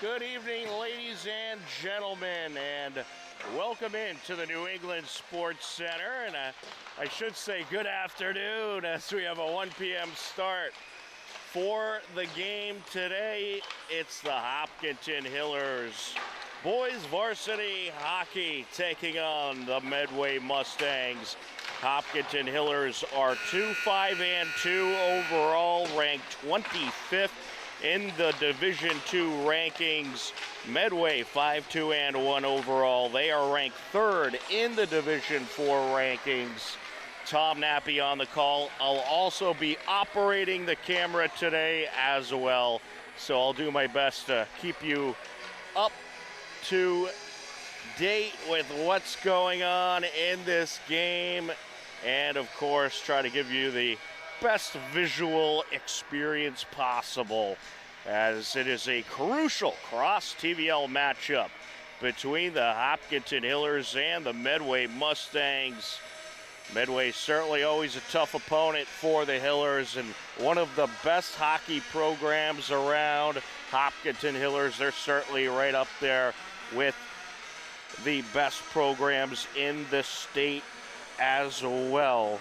Good evening, ladies and gentlemen, and welcome into the New England Sports Center. And I should say good afternoon, as we have a 1 p.m. start for the game today. It's the Hopkinton Hillers boys varsity hockey taking on the Medway Mustangs. Hopkinton Hillers are 2-5-2 overall, ranked 25th in the Division II rankings. Medway 5-2-1 overall. They are ranked 3rd in the Division IV rankings. Tom Nappy on the call. I'll also be operating the camera today as well, so I'll do my best to keep you up to date with what's going on in this game, and of course try to give you the best visual experience possible, as it is a crucial cross-TVL matchup between the Hopkinton Hillers and the Medway Mustangs. Medway certainly always a tough opponent for the Hillers and one of the best hockey programs around. Hopkinton Hillers, they're certainly right up there with the best programs in the state as well.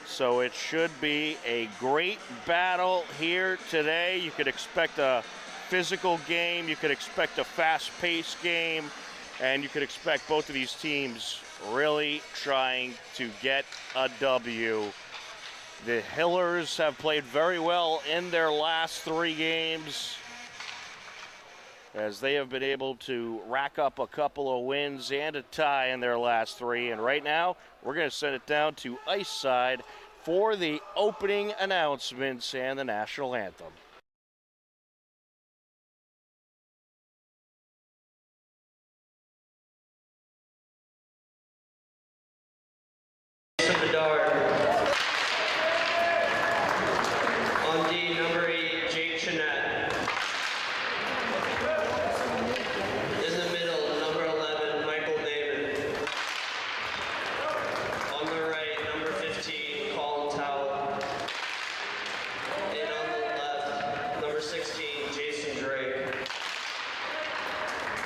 So it should be a great battle here today. You could expect a physical game, you could expect a fast-paced game, and you could expect both of these teams really trying to get a W. The Hillers have played very well in their last 3 games, as they have been able to rack up a couple of wins and a tie in their last 3. And right now, we're going to send it down to ice side for the opening announcements and the national anthem. On D, number 8, Jake Chenette. In the middle, number 11, Michael David. On the right, number 15, Colin Towell. And on the left, number 16, Jason Drake.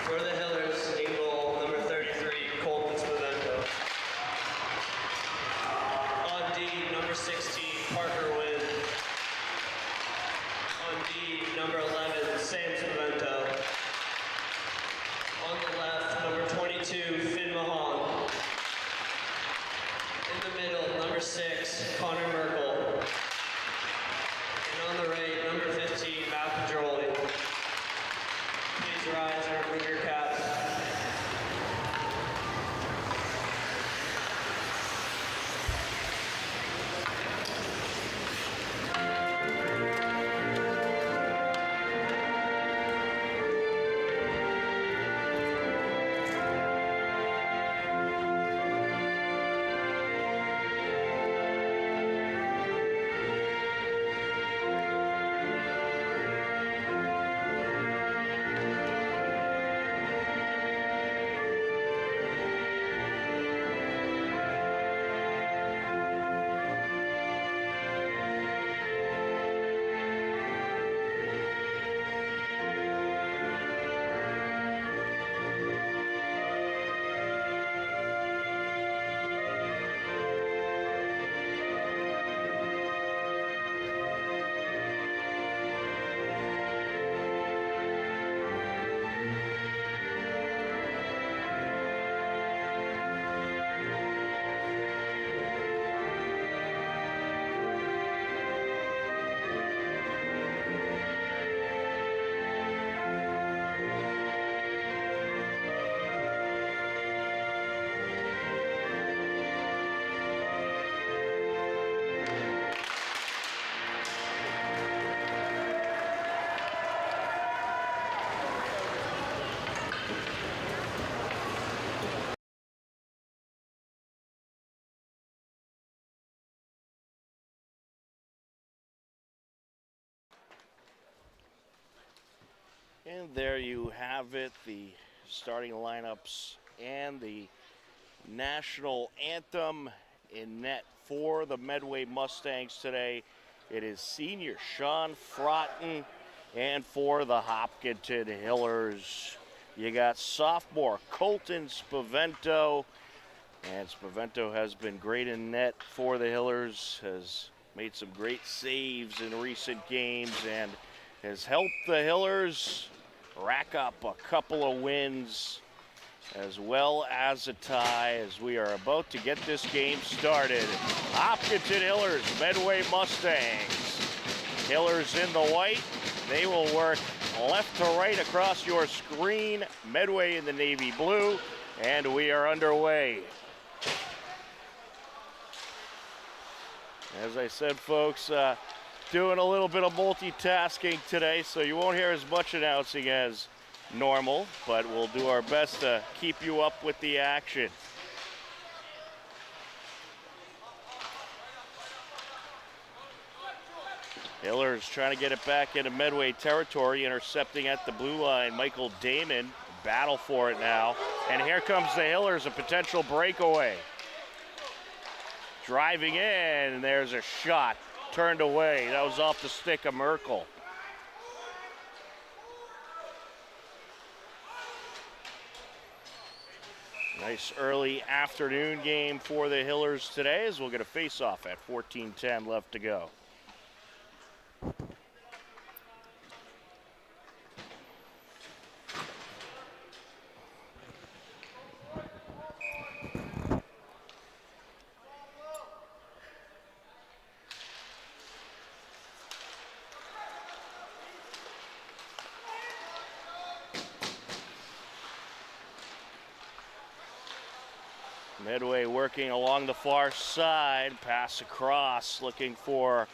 For the Hillers, in goal, number 33, Colton Spavento. On D, number 16, Parker Wynn. On D, number 11, Sam Spavento. On the left, number 22, Finn Mahan. In the middle, number 6, Connor Merkel. And on the right, number 15, Matt Pedroli. Please rise and remove your caps. And there you have it, the starting lineups and the national anthem. In net for the Medway Mustangs today, it is senior Sean Frotton. And for the Hopkinton Hillers, you got sophomore Colton Spavento. And Spavento has been great in net for the Hillers, has made some great saves in recent games, and has helped the Hillers rack up a couple of wins as well as a tie as we are about to get this game started. Hopkinton Hillers, Medway Mustangs. Hillers in the white. They will work left to right across your screen. Medway in the navy blue, and we are underway. As I said, folks, doing a little bit of multitasking today, so you won't hear as much announcing as normal, but we'll do our best to keep you up with the action. Hillers trying to get it back into Medway territory, intercepting at the blue line. Michael Damon, battle for it now. And here comes the Hillers, a potential breakaway. Driving in, and there's a shot. Turned away. That was off the stick of Merkel. Nice early afternoon game for the Hillers today as we'll get a face-off at 14:10 left to go. Medway working along the far side, pass across, looking for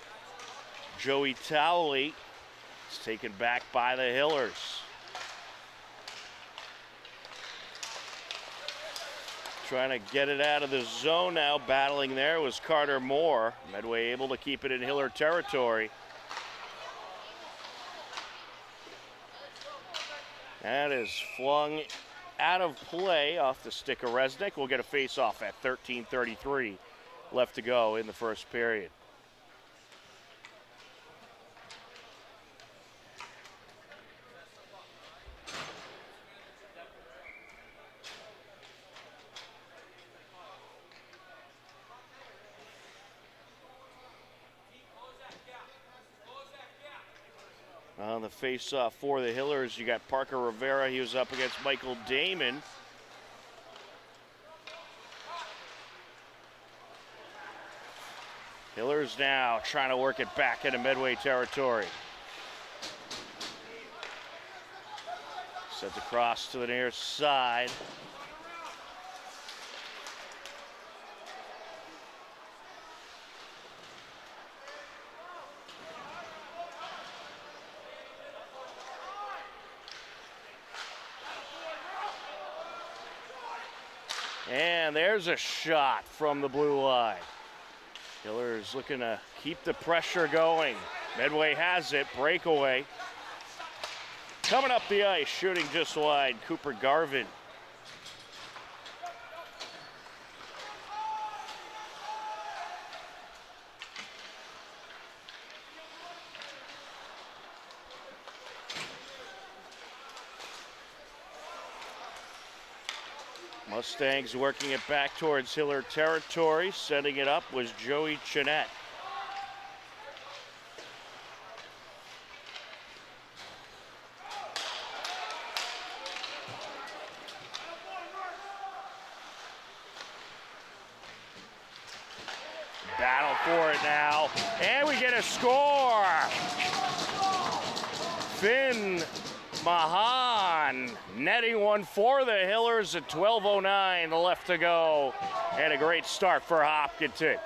Joey Towley. It's taken back by the Hillers. Trying to get it out of the zone now, battling there was Carter Moore. Medway able to keep it in Hiller territory. That is flung out of play off the stick of Resnick. We'll get a face-off at 13:33 left to go in the first period. On the face-off for the Hillers, you got Parker Rivera. He was up against Michael Damon. Hillers now trying to work it back into Medway territory. Sent across to the near side. And there's a shot from the blue line. Hillers looking to keep the pressure going. Medway has it, breakaway. Coming up the ice, shooting just wide, Cooper Garvin. Mustangs working it back towards Hiller territory. Setting it up was Joey Chinette. Battle for it now, and we get a score. Finn Mahan netting one for the Hillers at 12:09 left to go, and a great start for Hopkinton.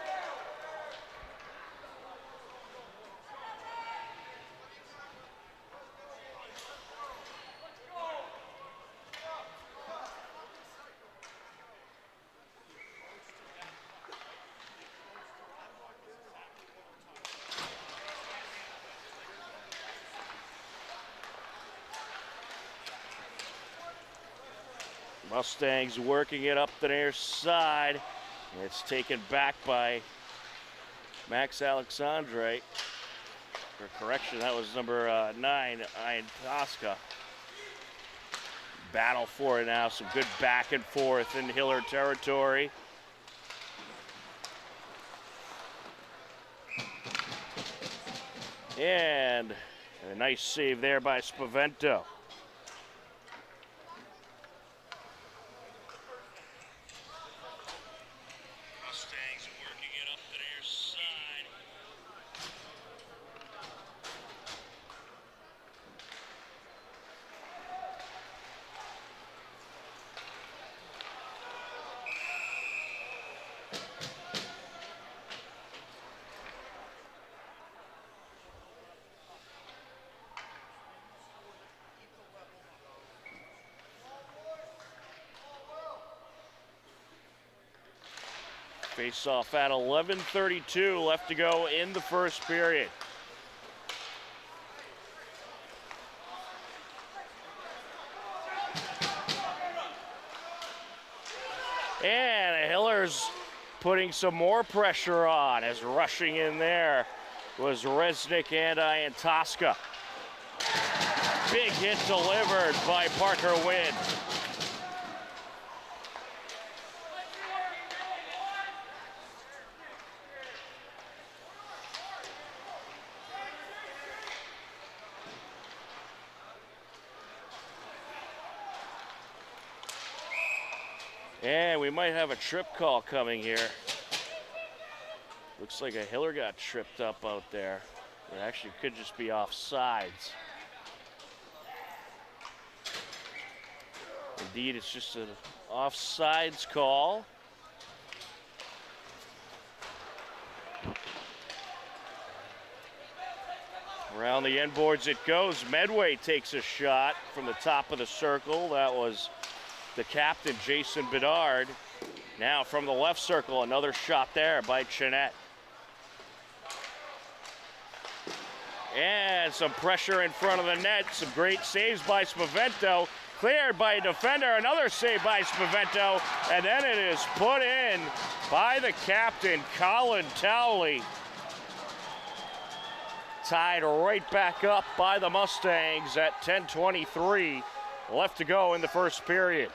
Mustangs working it up the near side. It's taken back by Max Alexandre. For correction, that was number 9, Ian Tosca. Battle for it now. Some good back and forth in Hiller territory. And a nice save there by Spavento. Mustangs working it up to their side. Face off at 11:32 left to go in the first period. And Hiller's putting some more pressure on as rushing in there was Resnick and Ian Tosca. Big hit delivered by Parker Wynn. And we might have a trip call coming here. Looks like a Hiller got tripped up out there. It actually could just be offsides. Indeed, it's just an offsides call. Around the end boards it goes. Medway takes a shot from the top of the circle. That was the captain, Jason Bedard. Now from the left circle, another shot there by Chinette. And some pressure in front of the net. Some great saves by Spavento. Cleared by a defender. Another save by Spavento. And then it is put in by the captain, Colin Towley. Tied right back up by the Mustangs at 10:23 left to go in the first period.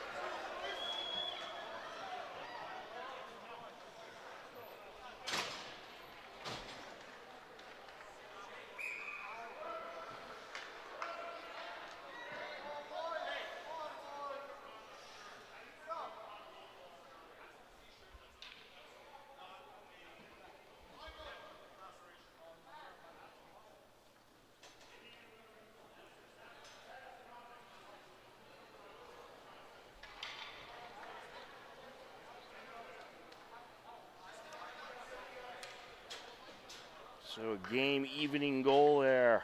So a game evening goal there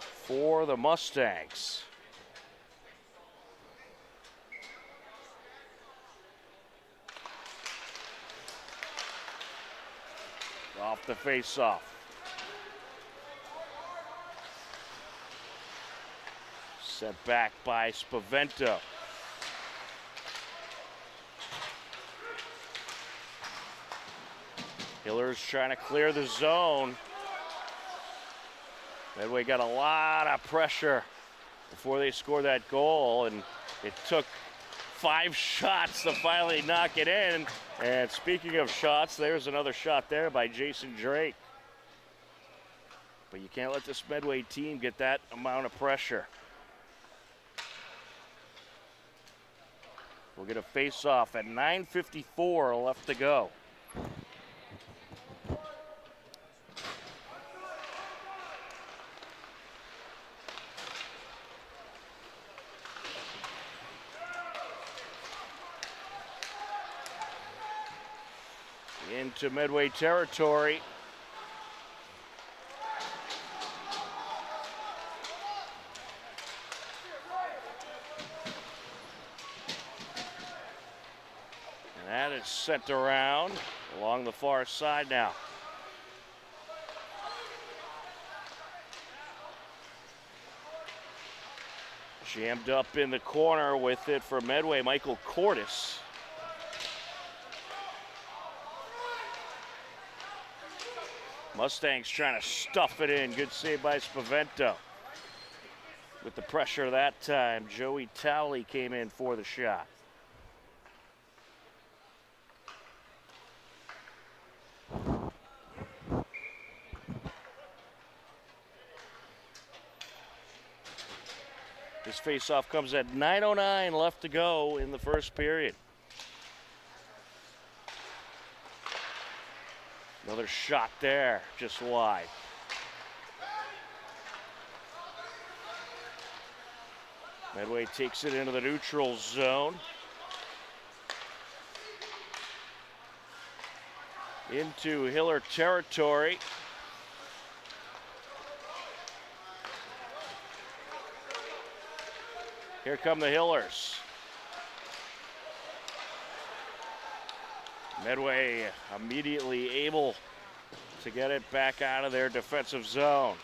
for the Mustangs. Off the face-off. Set back by Spavento. Hiller's trying to clear the zone. Medway got a lot of pressure before they scored that goal, and it took 5 shots to finally knock it in. And speaking of shots, there's another shot there by Jason Drake. But you can't let this Medway team get that amount of pressure. We'll get a face-off at 9:54 left to go. Into Medway territory. And that is sent around along the far side now. Jammed up in the corner with it for Medway, Michael Cordes. Mustangs trying to stuff it in. Good save by Spavento. With the pressure that time, Joey Towley came in for the shot. This faceoff comes at 9:09 left to go in the first period. Another shot there, just wide. Medway takes it into the neutral zone. Into Hiller territory. Here come the Hillers. Medway immediately able to get it back out of their defensive zone.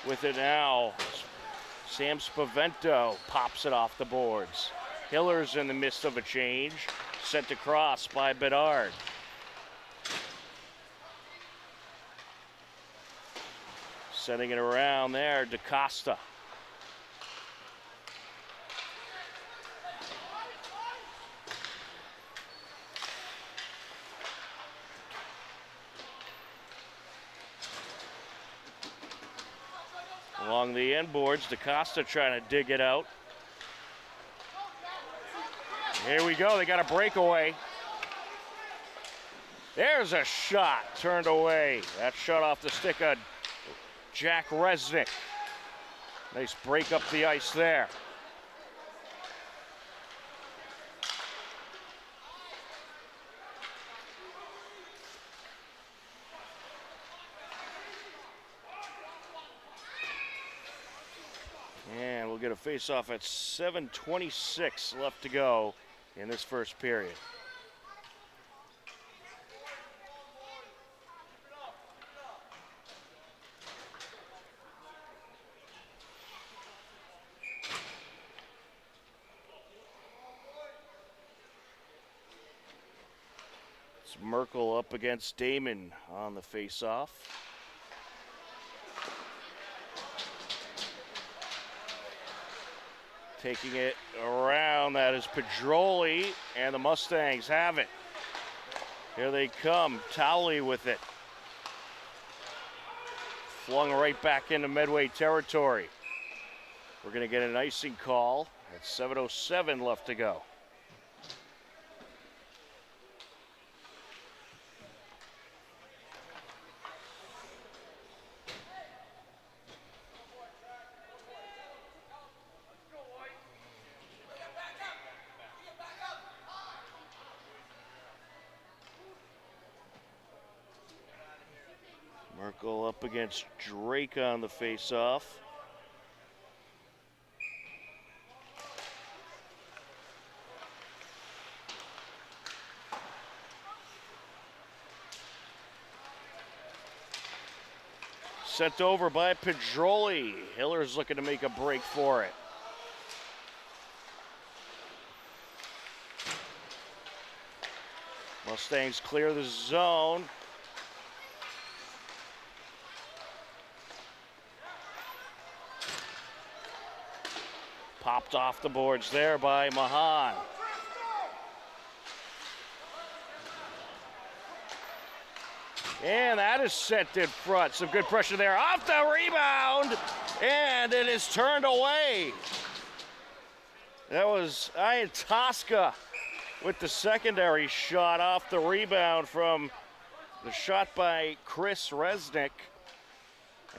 With it now, Sam Spavento pops it off the boards. Hillers in the midst of a change, sent across by Bedard. Sending it around there, DaCosta. Along the end boards, DaCosta trying to dig it out. Here we go, they got a breakaway. There's a shot turned away. That shot off the stick of Jack Resnick. Nice break up the ice there. And we'll get a face-off at 7:26 left to go in this first period. It's Merkel up against Damon on the face-off. Taking it around, that is Pedroli, and the Mustangs have it. Here they come, Towley with it. Flung right back into Medway territory. We're gonna get an icing call at 7:07 left to go. Merkel up against Drake on the face-off. Sent over by Pedroli. Hiller's looking to make a break for it. Mustangs clear the zone. Popped off the boards there by Mahan. And that is sent in front. Some good pressure there. Off the rebound, and it is turned away. That was Ian Tosca with the secondary shot off the rebound from the shot by Chris Resnick.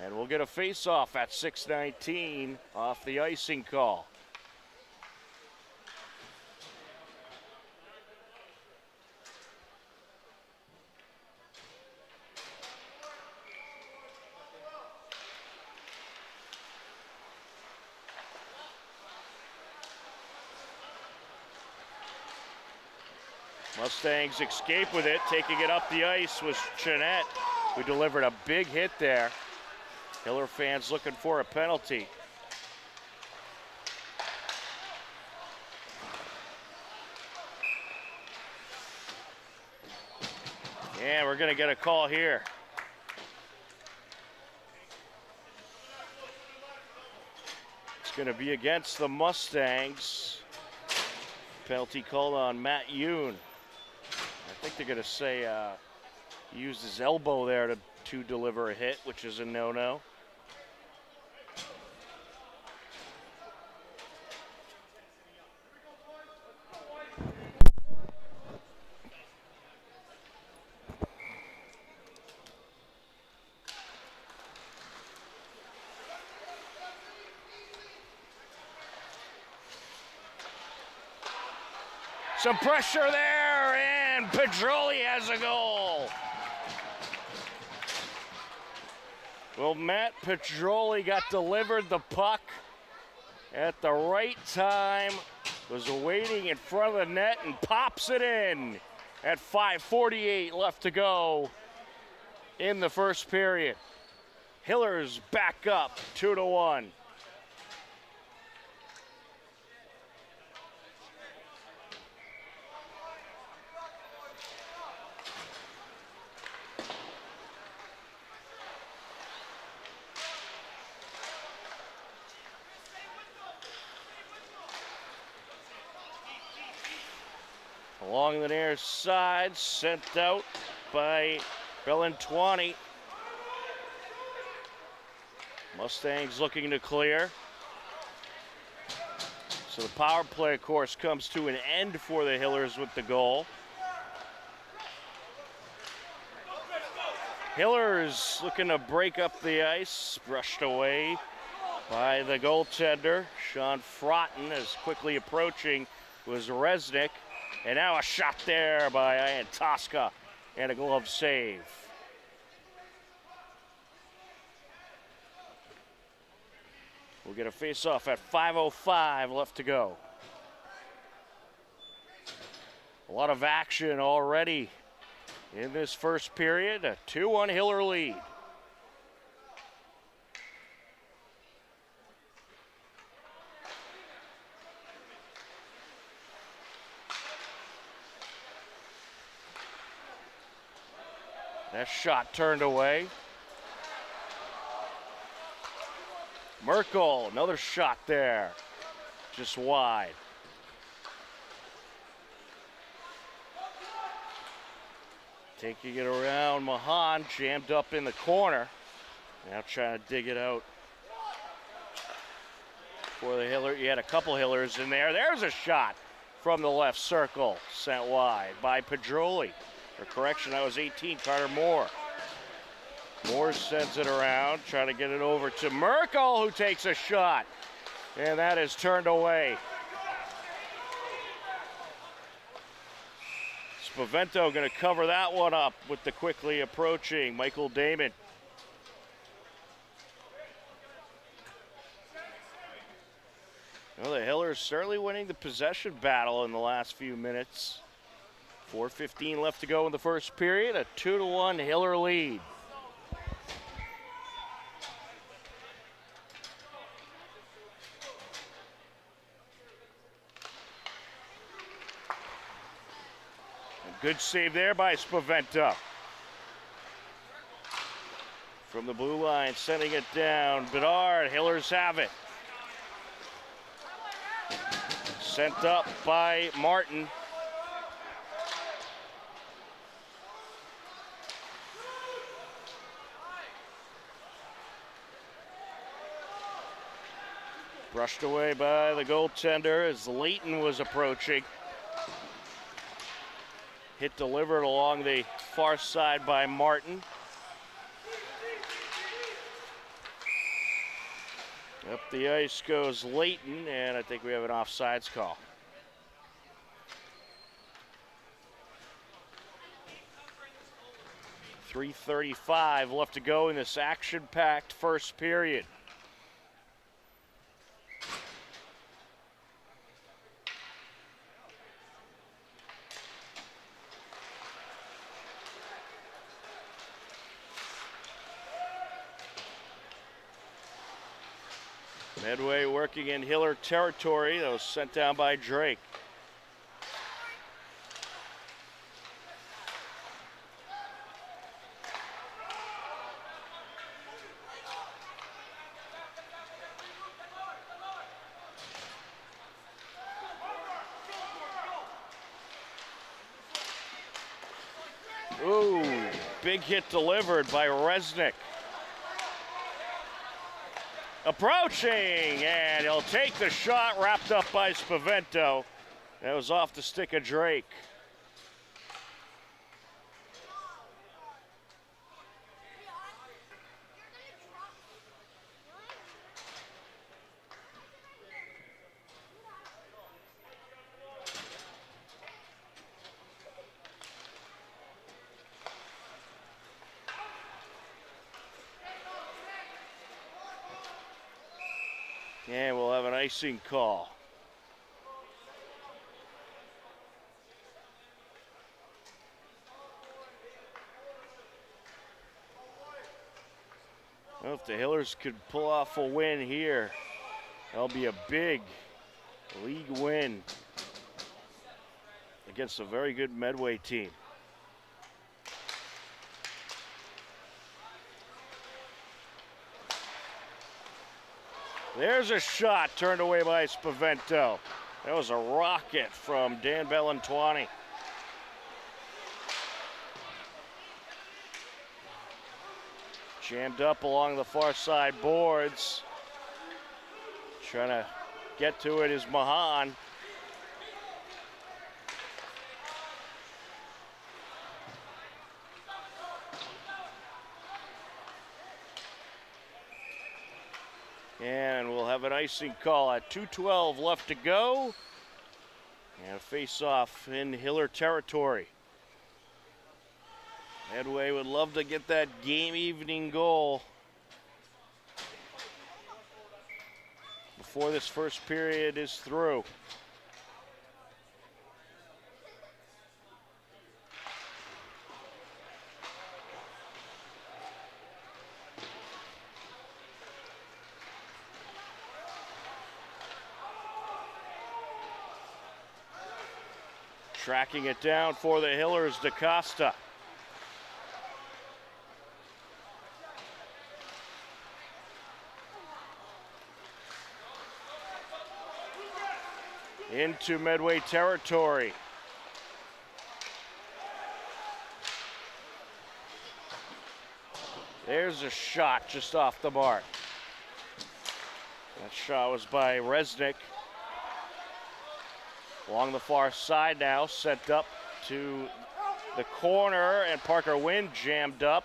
And we'll get a face-off at 6:19 off the icing call. Mustangs escape with it. Taking it up the ice was Chenette, who delivered a big hit there. Hiller fans looking for a penalty. And we're going to get a call here. It's going to be against the Mustangs. Penalty called on Matt Yoon. I think they're going to say he used his elbow there to deliver a hit, which is a no-no. Some pressure there, and Pedroli has a goal. Well, Matt Pedroli got delivered the puck at the right time, was waiting in front of the net and pops it in at 5:48 left to go in the first period. Hillers back up 2-1. Along the near side, sent out by Bellantuani. Mustangs looking to clear. So the power play, of course, comes to an end for the Hillers with the goal. Hillers looking to break up the ice, brushed away by the goaltender. Sean Frotton is quickly approaching, was Resnick. And now a shot there by Ian Tosca and a glove save. We'll get a face-off at 5:05 left to go. A lot of action already in this first period. A 2-1 Hiller lead. That shot turned away. Merkel, another shot there, just wide. Taking it around, Mahan jammed up in the corner. Now trying to dig it out for the Hiller. You had a couple Hillers in there. There's a shot from the left circle, sent wide by Pedroli. Or correction, that was 18, Carter Moore. Moore sends it around, trying to get it over to Merkel, who takes a shot. And that is turned away. Spavento going to cover that one up with the quickly approaching Michael Damon. Well, the Hillers certainly winning the possession battle in the last few minutes. 4:15 left to go in the first period, a 2-1 Hiller lead. A good save there by Spaventa. From the blue line, sending it down. Bedard, Hillers have it. Sent up by Martin. Brushed away by the goaltender as Leighton was approaching. Hit delivered along the far side by Martin. Up the ice goes Leighton, and I think we have an offsides call. .335 left to go in this action-packed first period. Medway working in Hiller territory. That was sent down by Drake. big hit delivered by Resnick. Approaching, and he'll take the shot, wrapped up by Spavento. That was off the stick of Drake. And we'll have an icing call. Well, if the Hillers could pull off a win here, that'll be a big league win against a very good Medway team. There's a shot turned away by Spavento. That was a rocket from Dan Bellantuani. Jammed up along the far side boards. Trying to get to it is Mahan. And we'll have an icing call at 2:12 left to go. And a face-off in Hiller territory. Medway would love to get that game-evening goal before this first period is through. Tracking it down for the Hillers, DaCosta. Into Medway territory. There's a shot just off the mark. That shot was by Resnick. Along the far side now, sent up to the corner, and Parker Wynn jammed up,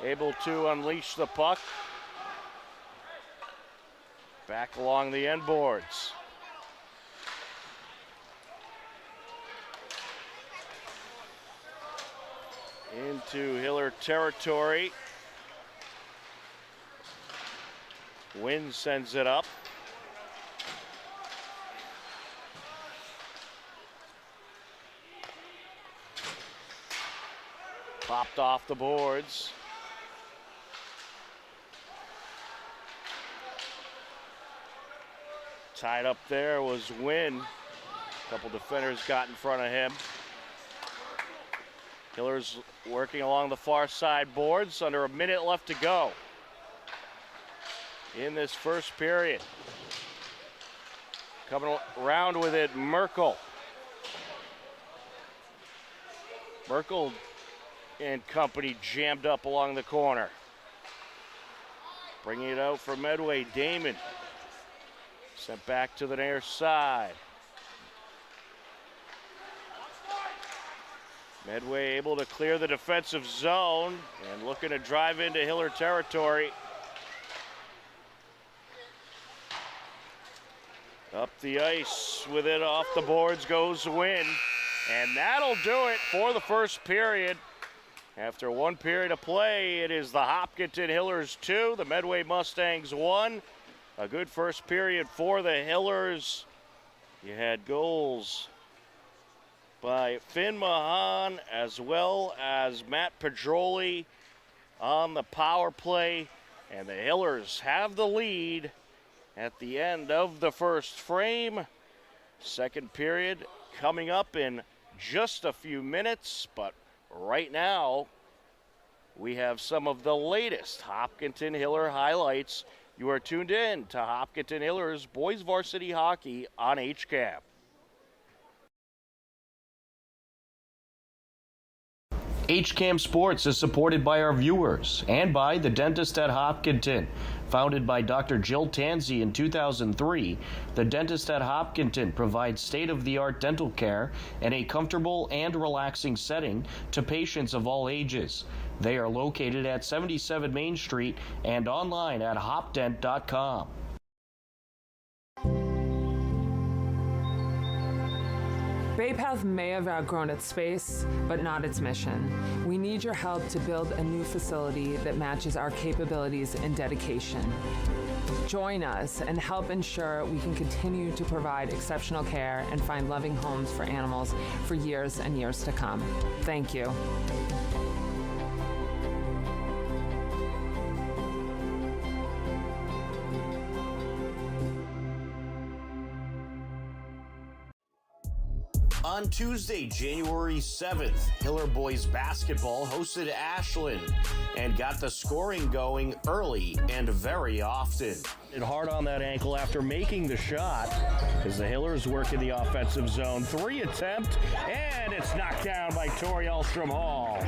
able to unleash the puck. Back along the end boards. Into Hiller territory. Wynn sends it up. Popped off the boards. Tied up there was Wynn. A couple defenders got in front of him. Hillers working along the far side boards. Under a minute left to go in this first period. Coming around with it, Merkel. Merkel and company jammed up along the corner. Bringing it out for Medway, Damon. Sent back to the near side. Medway able to clear the defensive zone and looking to drive into Hiller territory. Up the ice with it off the boards goes Wynn. And that'll do it for the first period. After one period of play, it is the Hopkinton Hillers 2, the Medway Mustangs 1. A good first period for the Hillers. You had goals by Finn Mahan as well as Matt Pedroli on the power play. And the Hillers have the lead at the end of the first frame. Second period coming up in just a few minutes, but right now, we have some of the latest Hopkinton Hiller highlights. You are tuned in to Hopkinton Hillers Boys Varsity Hockey on HCAM. HCAM Sports is supported by our viewers and by the Dentist at Hopkinton. Founded by Dr. Jill Tansey in 2003, the Dentist at Hopkinton provides state-of-the-art dental care in a comfortable and relaxing setting to patients of all ages. They are located at 77 Main Street and online at hopdent.com. Bay Path may have outgrown its space, but not its mission. We need your help to build a new facility that matches our capabilities and dedication. Join us and help ensure we can continue to provide exceptional care and find loving homes for animals for years and years to come. Thank you. On Tuesday, January 7th, Hiller Boys Basketball hosted Ashland and got the scoring going early and very often. It hard on that ankle after making the shot as the Hillers work in the offensive zone. 3 attempt, and it's knocked down by Tori Elstrom Hall.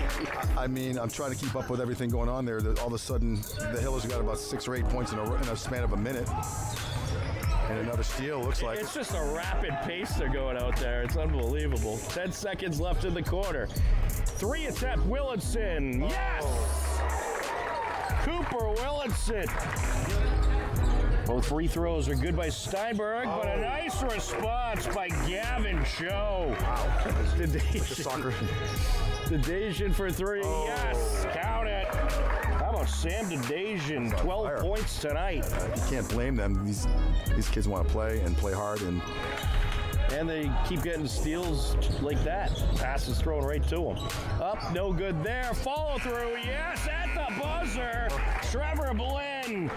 I mean, I'm trying to keep up with everything going on there. All of a sudden, the Hillers got about 6 or 8 points in a span of a minute. And another steal, looks like. It's just a rapid pace they're going out there. It's unbelievable. 10 seconds left in the quarter. 3 attempt, Willinson. Yes! Cooper Willinson. Both free throws are good by Steinberg, but a nice response by Gavin Cho. Wow. Dadajian for 3. Yes, count it. How about Sam Dadajian? 12 points tonight. You can't blame them. These kids want to play and play hard, and they keep getting steals like that. Passes thrown right to them. Up, no good there. Follow through, yes, at the buzzer. Trevor Blinn.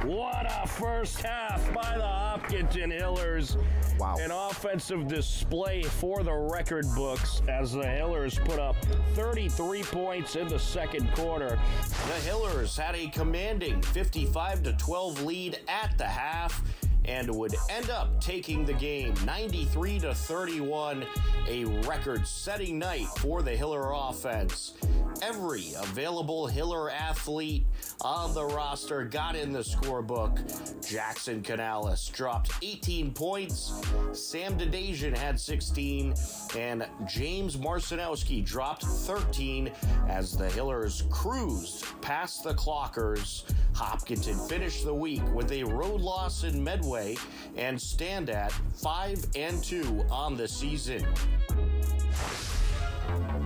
What a first half by the Hopkinton Hillers. Wow. An offensive display for the record books as the Hillers put up 33 points in the second quarter. The Hillers had a commanding 55-12 lead at the half and would end up taking the game 93-31, a record-setting night for the Hiller offense. Every available Hiller athlete on the roster got in the scorebook. Jackson Canales dropped 18 points, Sam Dadajian had 16, and James Marcinowski dropped 13 as the Hillers cruised past the Clockers. Hopkinton finished the week with a road loss in Medway and stand at 5-2 on the season.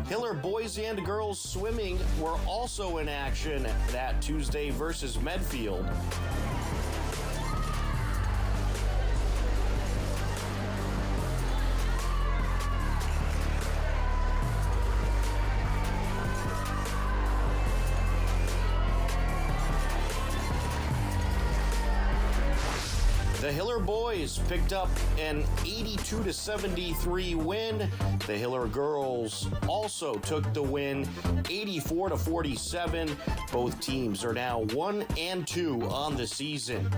Hiller boys and girls swimming were also in action that Tuesday versus Medfield. The Hiller boys picked up an 82-73 win. The Hiller girls also took the win 84-47. Both teams are now 1-2 on the season.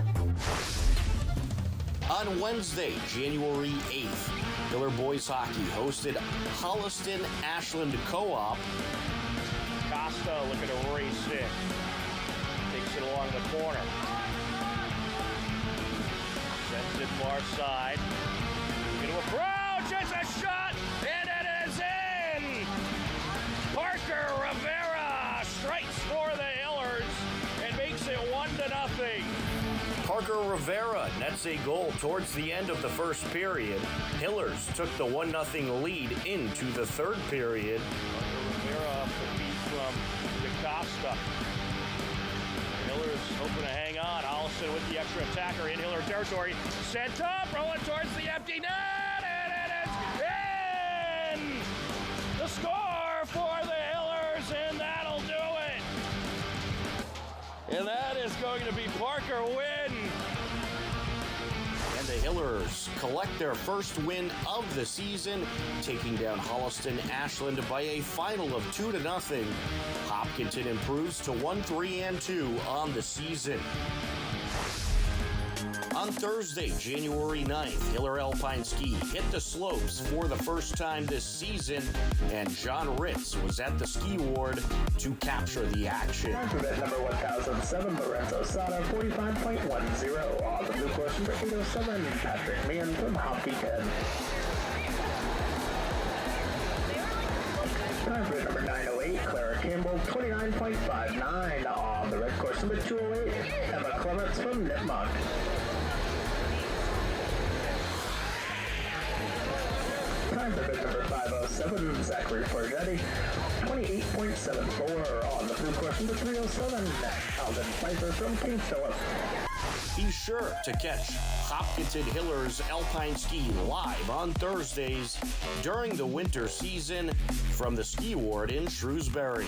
On Wednesday, January 8th, Hiller boys hockey hosted Holliston Ashland Co-op. Costa looking to race it. Takes it along the corner. Sends it far side. Going to approach. It's a shot, and it is in. Parker Rivera strikes for the Hillers and makes it 1-0. Parker Rivera nets a goal towards the end of the first period. Hillers took the 1-0 lead into the third period. Parker Rivera off the feet from DaCosta. Hillers hoping to hang on. Allison with the extra attacker in Hiller territory. Sent up, rolling towards the empty net, and it is in! The score for the Hillers, and that'll do it! And that is going to be Parker Wynn. And the Hillers collect their first win of the season, taking down Holliston Ashland by a final of 2-0. Hopkinton improves to 1-3-2 on the season. On Thursday, January 9th, Hiller Alpine Ski hit the slopes for the first time this season, and John Ritz was at the ski ward to capture the action. Event number 1007, Lorenzo Sada, 45.10. On the blue course, number 807, Patrick Meehan from Hopkins. Time for number 908, Clara Campbell, 29.59. On the red course, number 208, Emma Clements from Nipmuc. Time for bid number 507, Zachary Forgetti, 28.74. On the blue course, number 307, Alden Pfeiffer from King Philip. Be sure to catch Hopkinton Hiller's Alpine Ski live on Thursdays during the winter season from the ski ward in Shrewsbury.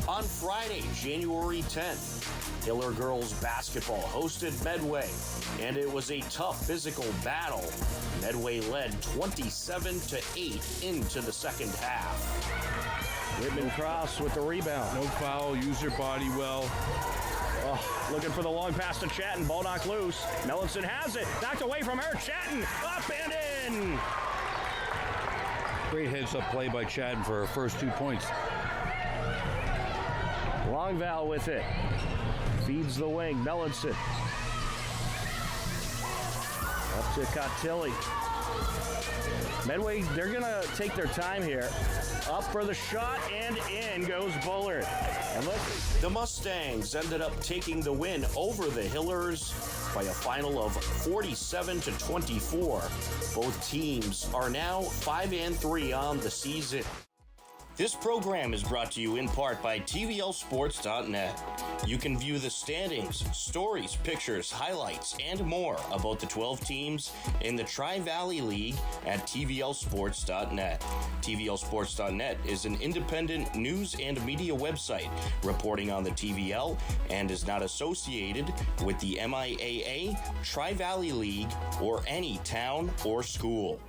On Friday, January 10th, Hiller girls basketball hosted Medway, and it was a tough physical battle. Medway led 27-8 into the second half. Whitman Cross with the rebound. No foul, use your body well. Oh, looking for the long pass to Chatton. Ball knocked loose. Mellinson has it. Knocked away from her. Chatton up and in. Great heads-up play by Chatton for her first 2 points. Longval with it. Feeds the wing. Mellinson. Up to Cotilli. Medway, they're going to take their time here. Up for the shot, and in goes Bullard. And look, the Mustangs ended up taking the win over the Hillers by a final of 47-24. Both teams are now 5-3 on the season. This program is brought to you in part by TVLSports.net. You can view the standings, stories, pictures, highlights, and more about the 12 teams in the Tri-Valley League at TVLSports.net. TVLSports.net is an independent news and media website reporting on the TVL and is not associated with the MIAA, Tri-Valley League, or any town or school.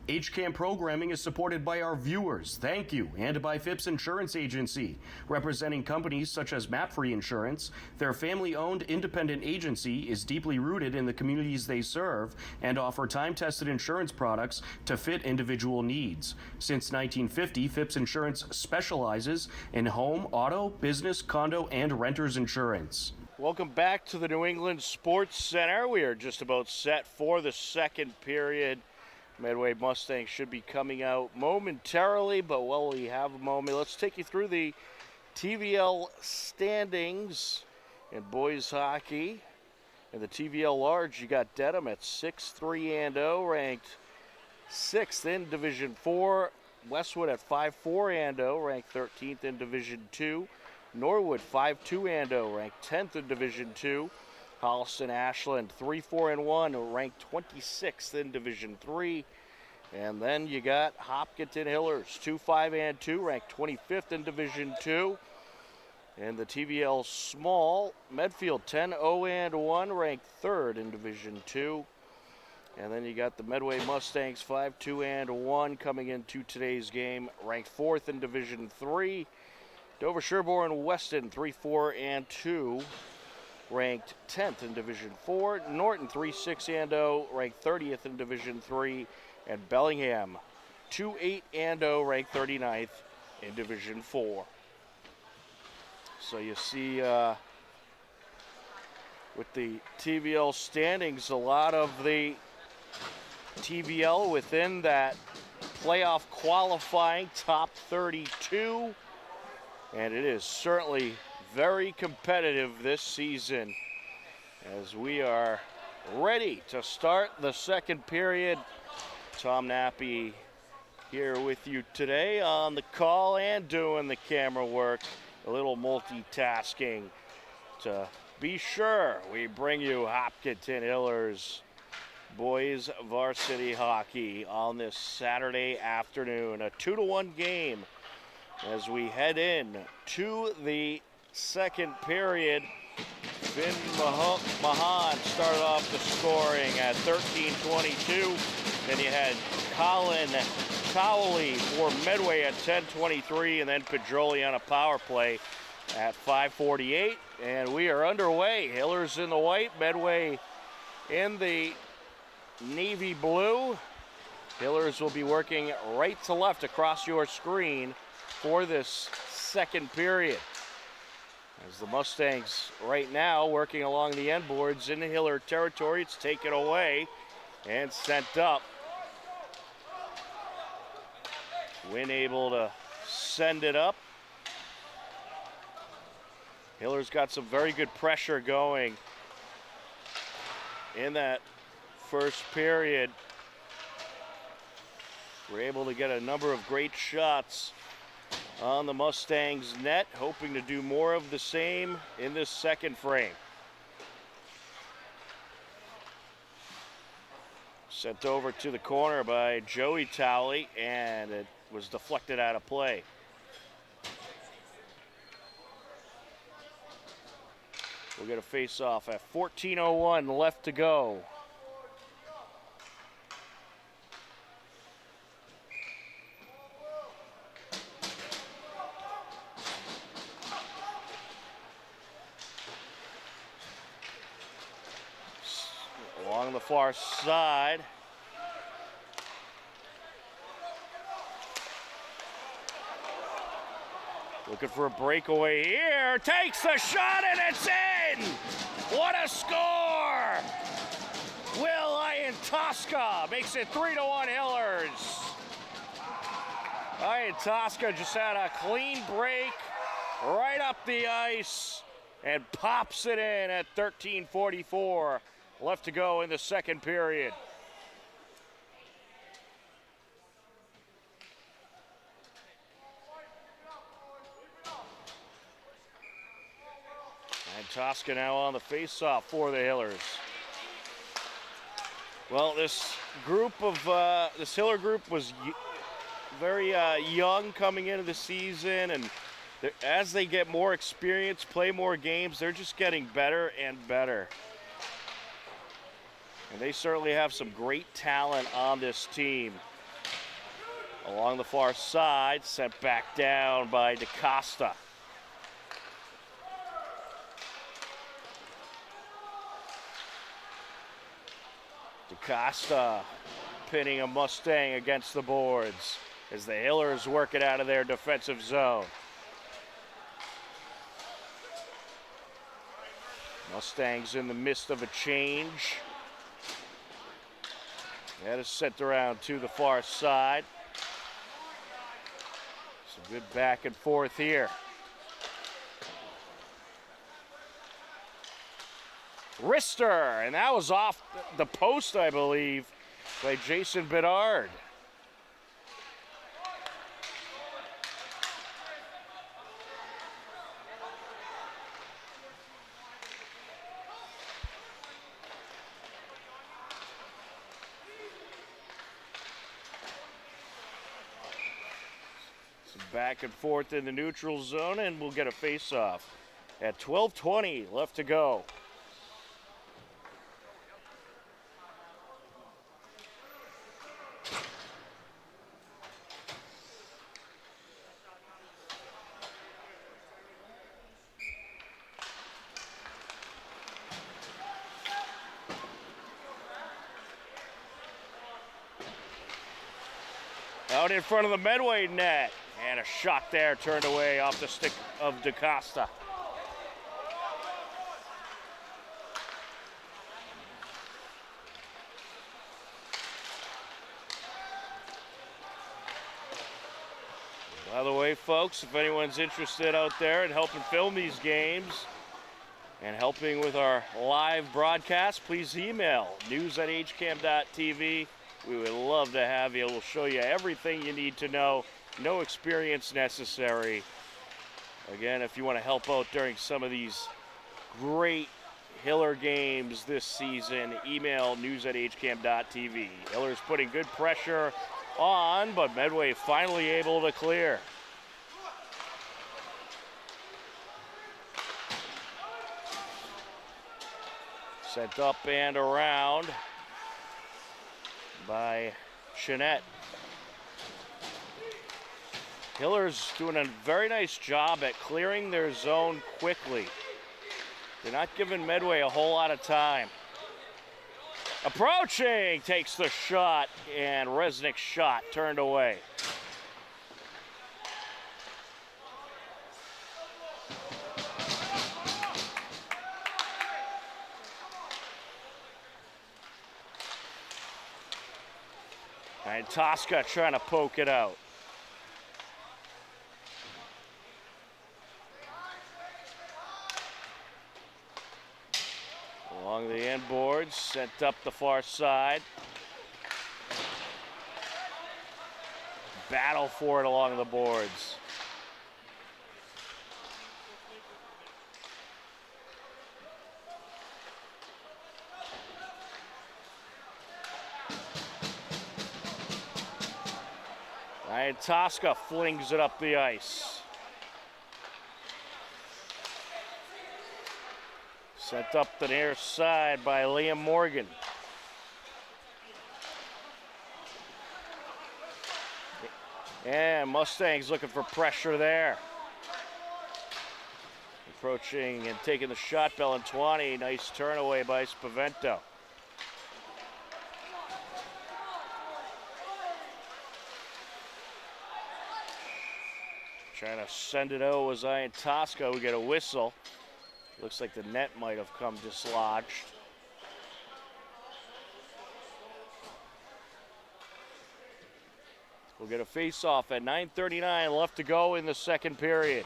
HCAM programming is supported by our viewers, thank you, and by Phipps Insurance Agency, representing companies such as MapFree Insurance. Their family-owned independent agency is deeply rooted in the communities they serve and offer time-tested insurance products to fit individual needs. Since 1950, Phipps Insurance specializes in home, auto, business, condo, and renters insurance. Welcome back to the New England Sports Center. We are just about set for the second period. Medway Mustangs should be coming out momentarily, but while we have a moment, let's take you through the TVL standings in boys hockey. In the TVL large, you got Dedham at 6-3-0, ranked 6th in Division 4. Westwood at 5-4-0, ranked 13th in Division 2. Norwood 5-2-0, ranked 10th in Division 2. Holliston Ashland 3-4-1, ranked 26th in Division 3. And then you got Hopkinton Hillers 2-5-2, ranked 25th in Division 2. And the TVL Small, Medfield 10-0-1, ranked 3rd in Division 2. And then you got the Medway Mustangs 5-2-1 coming into today's game, ranked 4th in Division 3. Dover Sherborne Weston 3-4-2. Ranked 10th in Division 4. Norton 3-6-0, ranked 30th in Division 3. And Bellingham 2-8-0, ranked 39th in Division 4. So you see with the TVL standings, a lot of the TVL within that playoff qualifying top 32. And it is certainly very competitive this season as we are ready to start the second period. Tom Nappy here with you today on the call and doing the camera work, a little multitasking to be sure we bring you Hopkinton Hillers boys varsity hockey on this Saturday afternoon, a 2-1 game as we head in to the second period. Finn Mahan started off the scoring at 13:22. Then you had Colin Cowley for Medway at 10:23, and then Pedroli on a power play at 5:48, and we are underway. Hillers in the white, Medway in the navy blue. Hillers will be working right to left across your screen for this second period. As the Mustangs right now working along the end boards in the Hiller territory. It's taken away and sent up. Wynn able to send it up. Hiller's got some very good pressure going in that first period. We're able to get a number of great shots on the Mustangs net, hoping to do more of the same in this second frame. Sent over to the corner by Joey Towley, and it was deflected out of play. We'll get a face-off at 14:01 left to go. Along the far side. Looking for a breakaway here. Takes the shot and it's in! What a score! Will Ian-Tosca makes it 3-1 Hillers. Ian-Tosca just had a clean break right up the ice and pops it in at 13:44 left to go in the second period. And Tosca now on the face-off for the Hillers. Well, this Hiller group was very young coming into the season, and as they get more experience, play more games, they're just getting better and better. And they certainly have some great talent on this team. Along the far side, sent back down by DaCosta. DaCosta pinning a Mustang against the boards as the Hillers work it out of their defensive zone. Mustangs in the midst of a change. That is sent around to the far side. Some good back and forth here. Wrister, and that was off the post, I believe, by Jason Bedard. Back and forth in the neutral zone, and we'll get a face-off at 12:20 left to go. Out in front of the Medway net. And a shot there turned away off the stick of DaCosta. By the way, folks, if anyone's interested out there in helping film these games and helping with our live broadcast, please email news@hcam.tv. We would love to have you. We'll show you everything you need to know. No experience necessary. Again, if you want to help out during some of these great Hiller games this season, email news@hcam.tv. Hiller's putting good pressure on, but Medway finally able to clear. Sent up and around by Chinette. Hiller's doing a very nice job at clearing their zone quickly. They're not giving Medway a whole lot of time. Approaching, takes the shot, and Resnick's shot turned away. And Tosca trying to poke it out. Along the end boards, sent up the far side. Battle for it along the boards. And Tosca flings it up the ice. Sent up the near side by Liam Morgan. And Mustangs looking for pressure there. Approaching and taking the shot, Bellantuani. Nice turn away by Spavento. Trying to send it out was Ian Tosca. We get a whistle. Looks like the net might have come dislodged. We'll get a face-off at 9:39 left to go in the second period.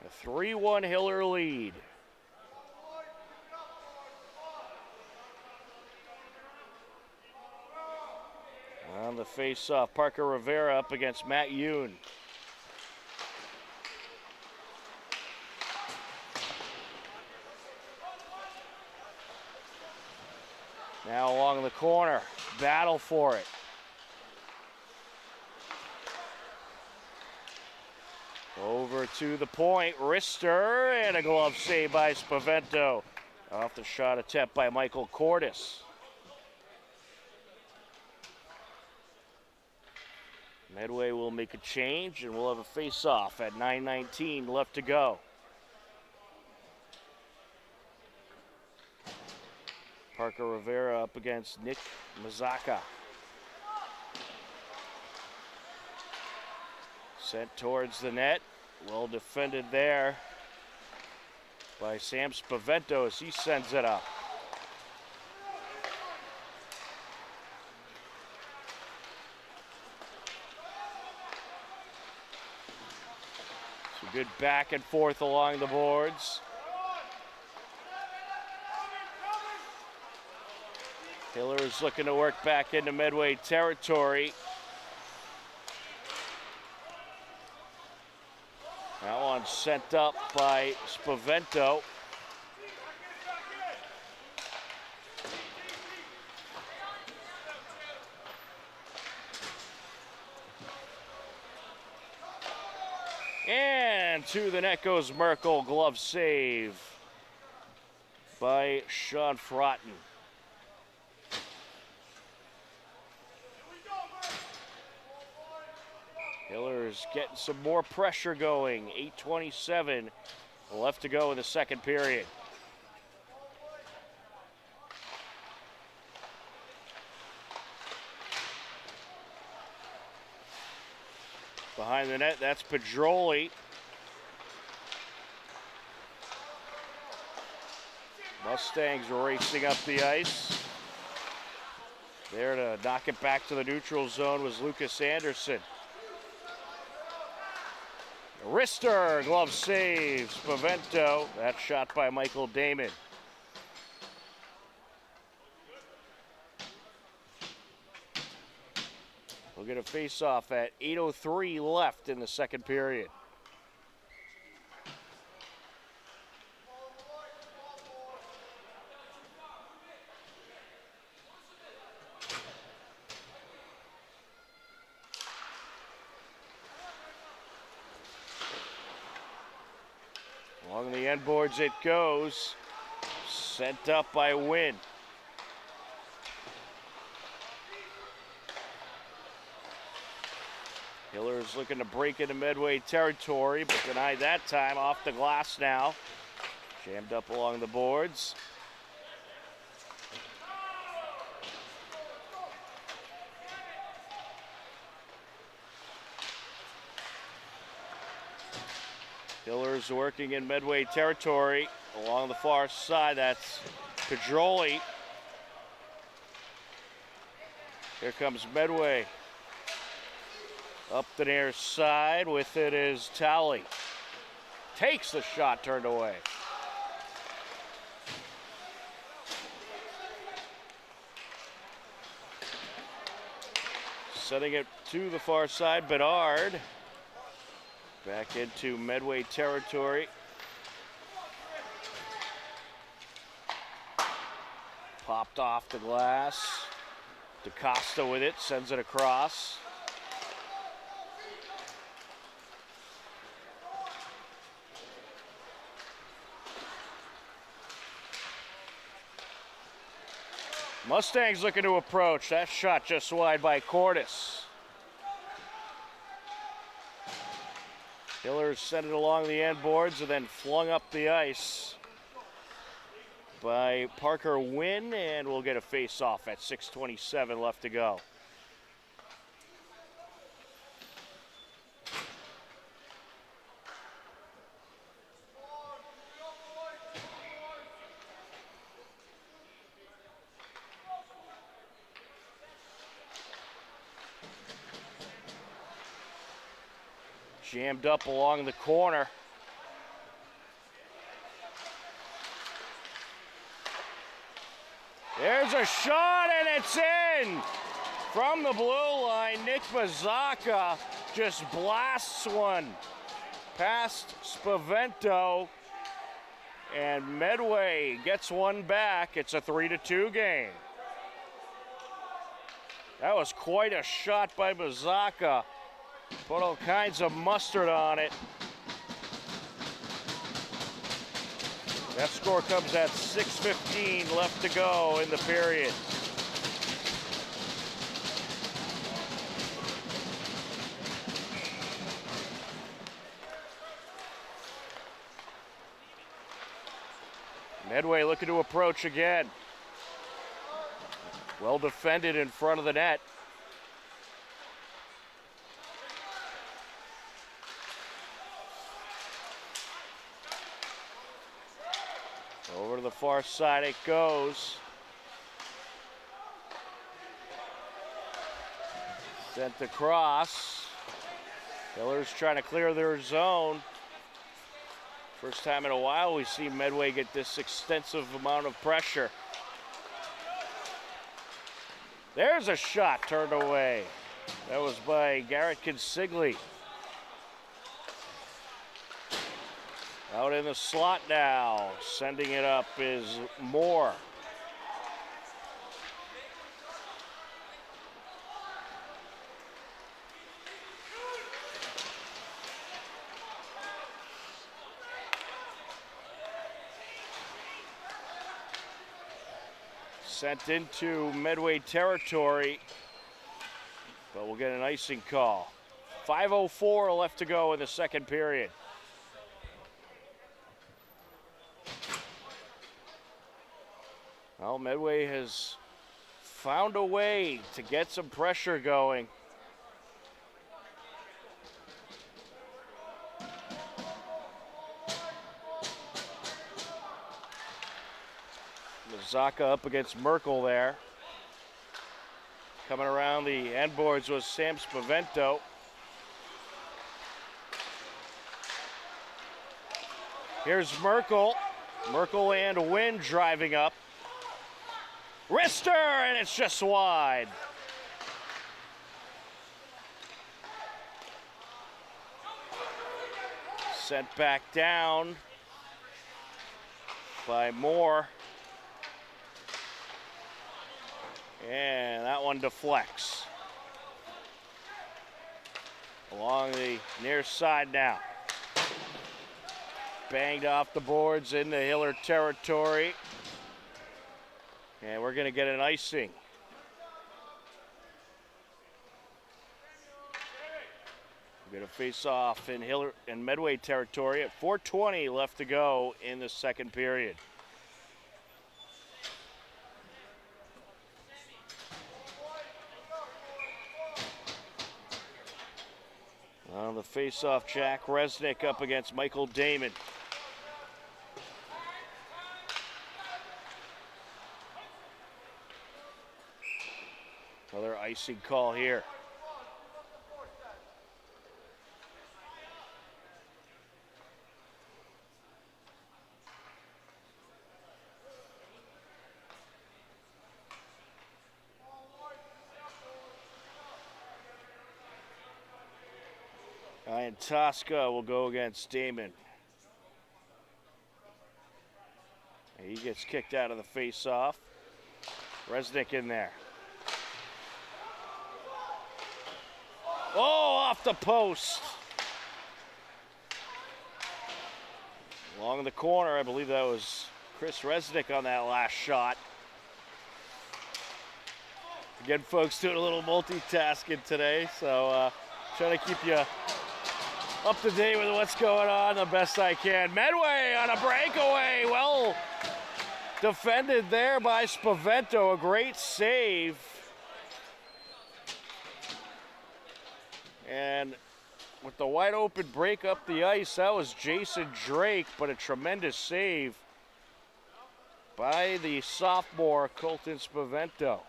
A 3-1 Hiller lead. On the face-off, Parker Rivera up against Matt Yoon. Now along the corner, battle for it. Over to the point, wrister, and a glove save by Spavento. Off the shot attempt by Michael Cordes. Medway will make a change, and we'll have a face-off at 9:19 left to go. Parker Rivera up against Nick Mazaka. Sent towards the net. Well defended there by Sam Spavento as he sends it up. Some good back and forth along the boards. Hiller is looking to work back into Medway territory. That one sent up by Spavento. And to the net goes Merkel, glove save by Sean Frotton. Hiller's getting some more pressure going. 8:27 left to go in the second period. Behind the net, that's Pedroli. Mustangs racing up the ice. There to knock it back to the neutral zone was Lucas Anderson. Wrister, glove saves, Spavento. That shot by Michael Damon. We'll get a face-off at 8:03 left in the second period. Along the end boards it goes. Sent up by Wynn. Hillers looking to break into Medway territory, but denied that time. Off the glass now. Jammed up along the boards. Hillers working in Medway territory along the far side. That's Pedroli. Here comes Medway. Up the near side with it is Talley. Takes the shot, turned away. Setting it to the far side, Bedard. Back into Medway territory. Popped off the glass. DaCosta with it, sends it across. Mustangs looking to approach. That shot just wide by Cordes. Hillers sent it along the end boards and then flung up the ice by Parker Wynn, and we'll get a face-off at 6:27 left to go. Jammed up along the corner. There's a shot and it's in! From the blue line, Nick Mazzocca just blasts one past Spavento, and Medway gets one back. It's a 3-2 game. That was quite a shot by Mazzocca. Put all kinds of mustard on it. That score comes at 6:15 left to go in the period. Medway looking to approach again. Well defended in front of the net. Over to the far side it goes. Sent across. Hillers trying to clear their zone. First time in a while we see Medway get this extensive amount of pressure. There's a shot turned away. That was by Garrett Consigli. Out in the slot now. Sending it up is Moore. Sent into Medway territory, but we'll get an icing call. 5:04 left to go in the second period. Well, Medway has found a way to get some pressure going. Mazzocca up against Merkel there. Coming around the end boards was Sam Spavento. Here's Merkel. Merkel and Wynn driving up. Wrister, and it's just wide. Sent back down by Moore. And that one deflects. Along the near side now. Banged off the boards into Hiller territory. And we're going to get an icing. We're going to face off in Hiller and Medway territory at 4:20 left to go in the second period. On the face-off, Jack Resnick up against Michael Damon. Another icing call here. Ryan Tosca will go against Damon. He gets kicked out of the face-off. Resnick in there. Oh, off the post. Along the corner, I believe that was Chris Resnick on that last shot. Again, folks, doing a little multitasking today, so trying to keep you up to date with what's going on the best I can. Medway on a breakaway. Well defended there by Spavento. A great save. And with the wide open break up the ice, that was Jason Drake, but a tremendous save by the sophomore Colton Spavento.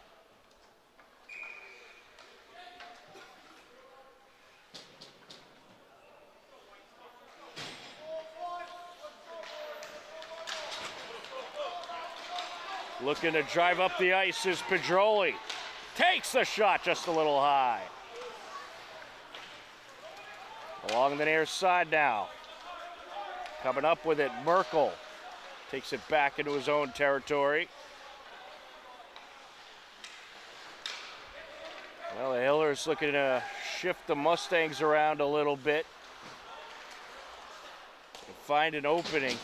Looking to drive up the ice is Pedroli. Takes the shot just a little high. Along the near side now. Coming up with it, Merkel. Takes it back into his own territory. Well, the Hillers looking to shift the Mustangs around a little bit and find an opening.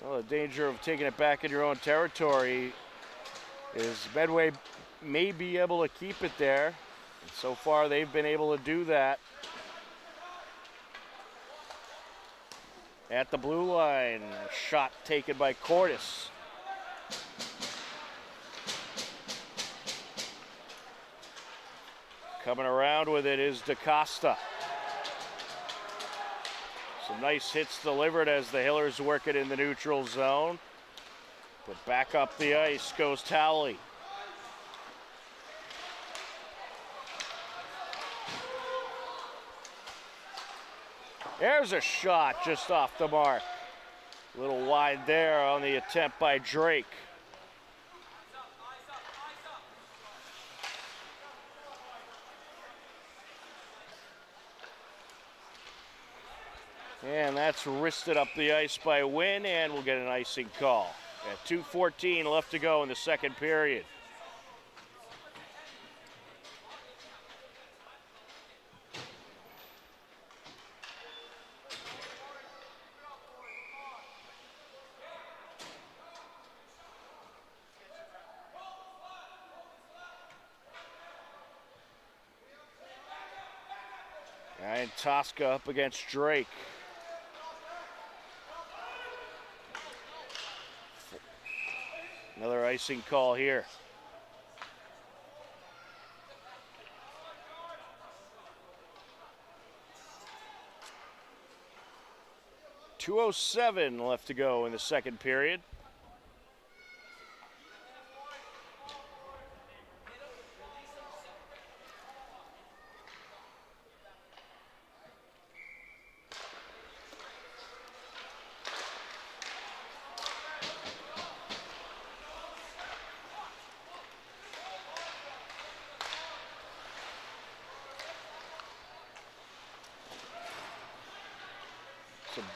Well, the danger of taking it back in your own territory is Medway may be able to keep it there. And so far, they've been able to do that. At the blue line, a shot taken by Cordes. Coming around with it is DaCosta. Some nice hits delivered as the Hillers work it in the neutral zone. But back up the ice goes Towley. There's a shot just off the mark. A little wide there on the attempt by Drake. And that's wristed up the ice by Wynn, and we'll get an icing call. At 2:14 left to go in the second period. And Tosca up against Drake. Another icing call here. .207 left to go in the second period.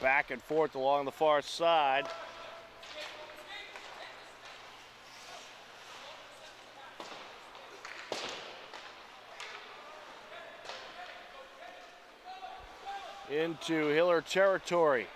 Back and forth along the far side. Into Hiller territory.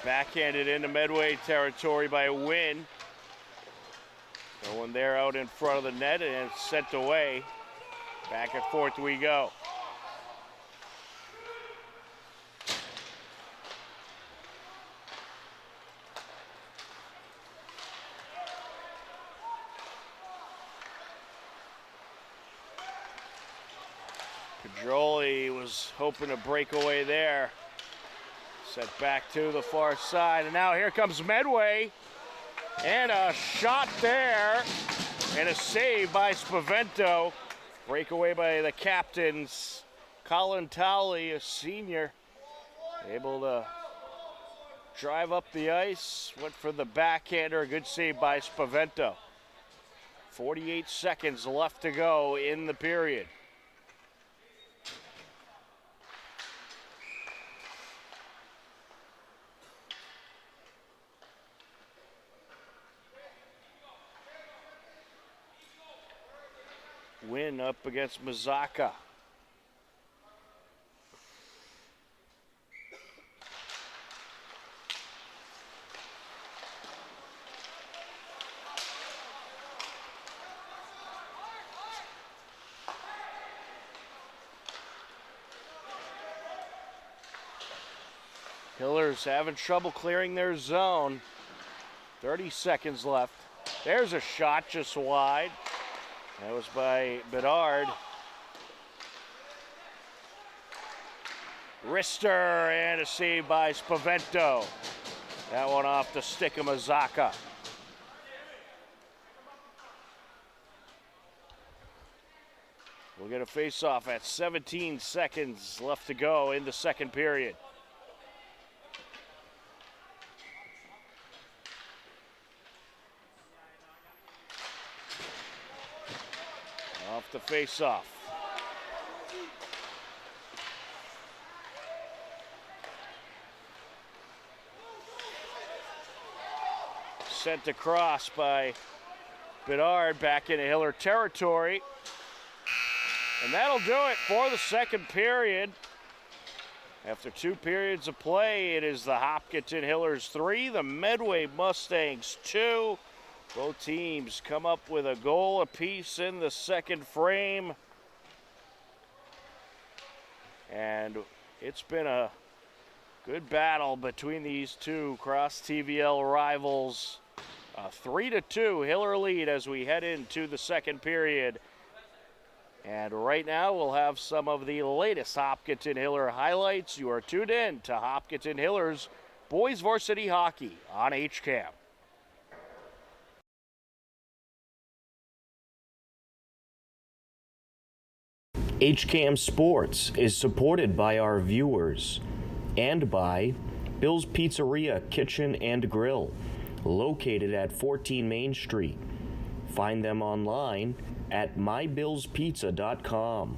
Backhanded into Medway territory by Wynn. No one there out in front of the net, and it's sent away. Back and forth we go. Pedroli was hoping to break away there. Set back to the far side, and now here comes Medway. And a shot there, and a save by Spavento. Breakaway by the captains. Colin Towley, a senior, able to drive up the ice. Went for the backhander, a good save by Spavento. 48 seconds left to go in the period. Win up against Mazaka. Hillers having trouble clearing their zone. 30 seconds left. There's a shot just wide. That was by Bedard. Rister, and a save by Spavento. That one off the stick of Mazaka. We'll get a face-off at 17 seconds left to go in the second period. Off the face-off. Sent across by Bedard back into Hiller territory. And that'll do it for the second period. After 2 periods of play, it is the Hopkinton Hillers 3, the Medway Mustangs 2. Both teams come up with a goal apiece in the second frame. And it's been a good battle between these two cross-TVL rivals. 3-2 Hiller lead as we head into the second period. And right now we'll have some of the latest Hopkinton Hiller highlights. You are tuned in to Hopkinton Hillers Boys Varsity Hockey on HCAM. HCAM Sports is supported by our viewers and by Bill's Pizzeria Kitchen and Grill, located at 14 Main Street. Find them online at mybillspizza.com.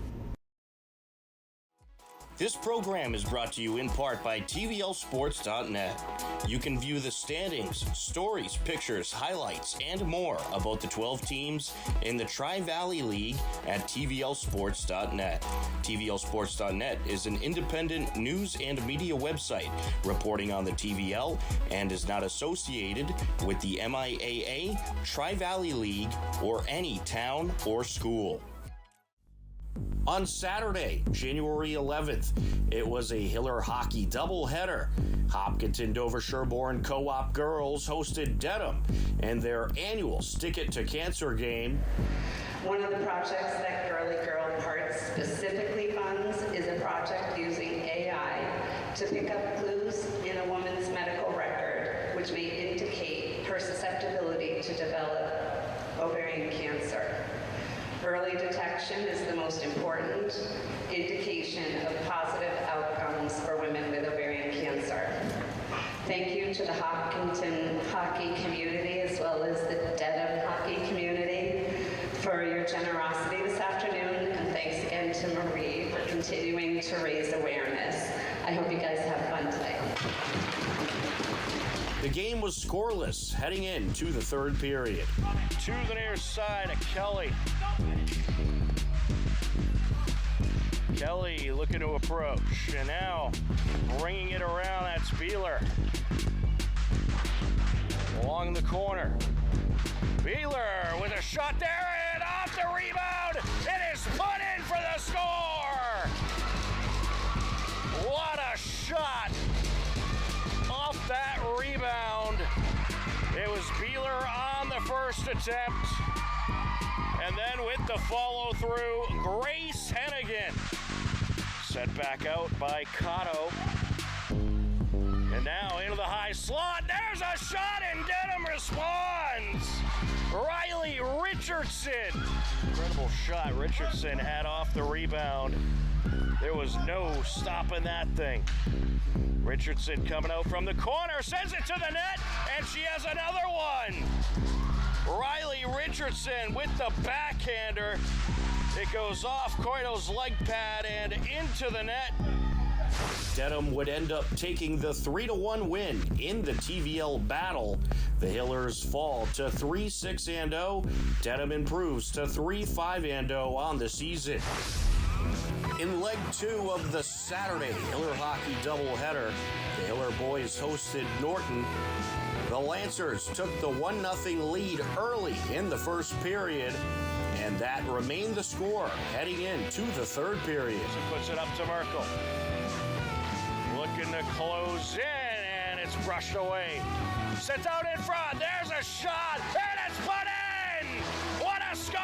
This program is brought to you in part by tvlsports.net. You can view the standings, stories, pictures, highlights, and more about the 12 teams in the Tri-Valley League at tvlsports.net. tvlsports.net is an independent news and media website reporting on the TVL and is not associated with the MIAA, Tri-Valley League, or any town or school. On Saturday, January 11th, it was a Hiller hockey doubleheader. Hopkinton Dover Sherborne Co-op girls hosted Dedham in their annual Stick It to Cancer game. One of the projects that Girly Girl Parts specifically funds is a project using AI to pick up clues in a woman's medical record, which may indicate her susceptibility to develop ovarian cancer. Early detection is the most important indication of positive outcomes for women with ovarian cancer. Thank you to the Hopkinton hockey community as well as the Dedham hockey community for your generosity this afternoon, and thanks again to Marie for continuing to raise awareness. I hope you guys have fun today. The game was scoreless heading into the third period. To the near side of Kelly. Kelly looking to approach, and now bringing it around, that's Beeler. along the corner. Beeler with a shot there and off the rebound. It is put in for the score. What a shot off that rebound. It was Beeler on the first attempt. And then with the follow through, Grace Hennigan. Set back out by Cotto. And now into the high slot. There's a shot and Dedham responds. Riley Richardson. Incredible shot Richardson had off the rebound. There was no stopping that thing. Richardson coming out from the corner, sends it to the net, and she has another one. Riley Richardson with the backhander. It goes off Coito's leg pad and into the net. Dedham would end up taking the 3-1 win in the TVL battle. The Hillers fall to 3-6-0. Dedham improves to 3-5-0 on the season. In leg 2 of the Saturday Hiller hockey doubleheader, the Hiller boys hosted Norton. The Lancers took the 1-0 lead early in the first period, and that remained the score heading into the third period. He puts it up to Merkel. Looking to close in, and it's brushed away. Sent out in front. There's a shot, and it's put in! What a score!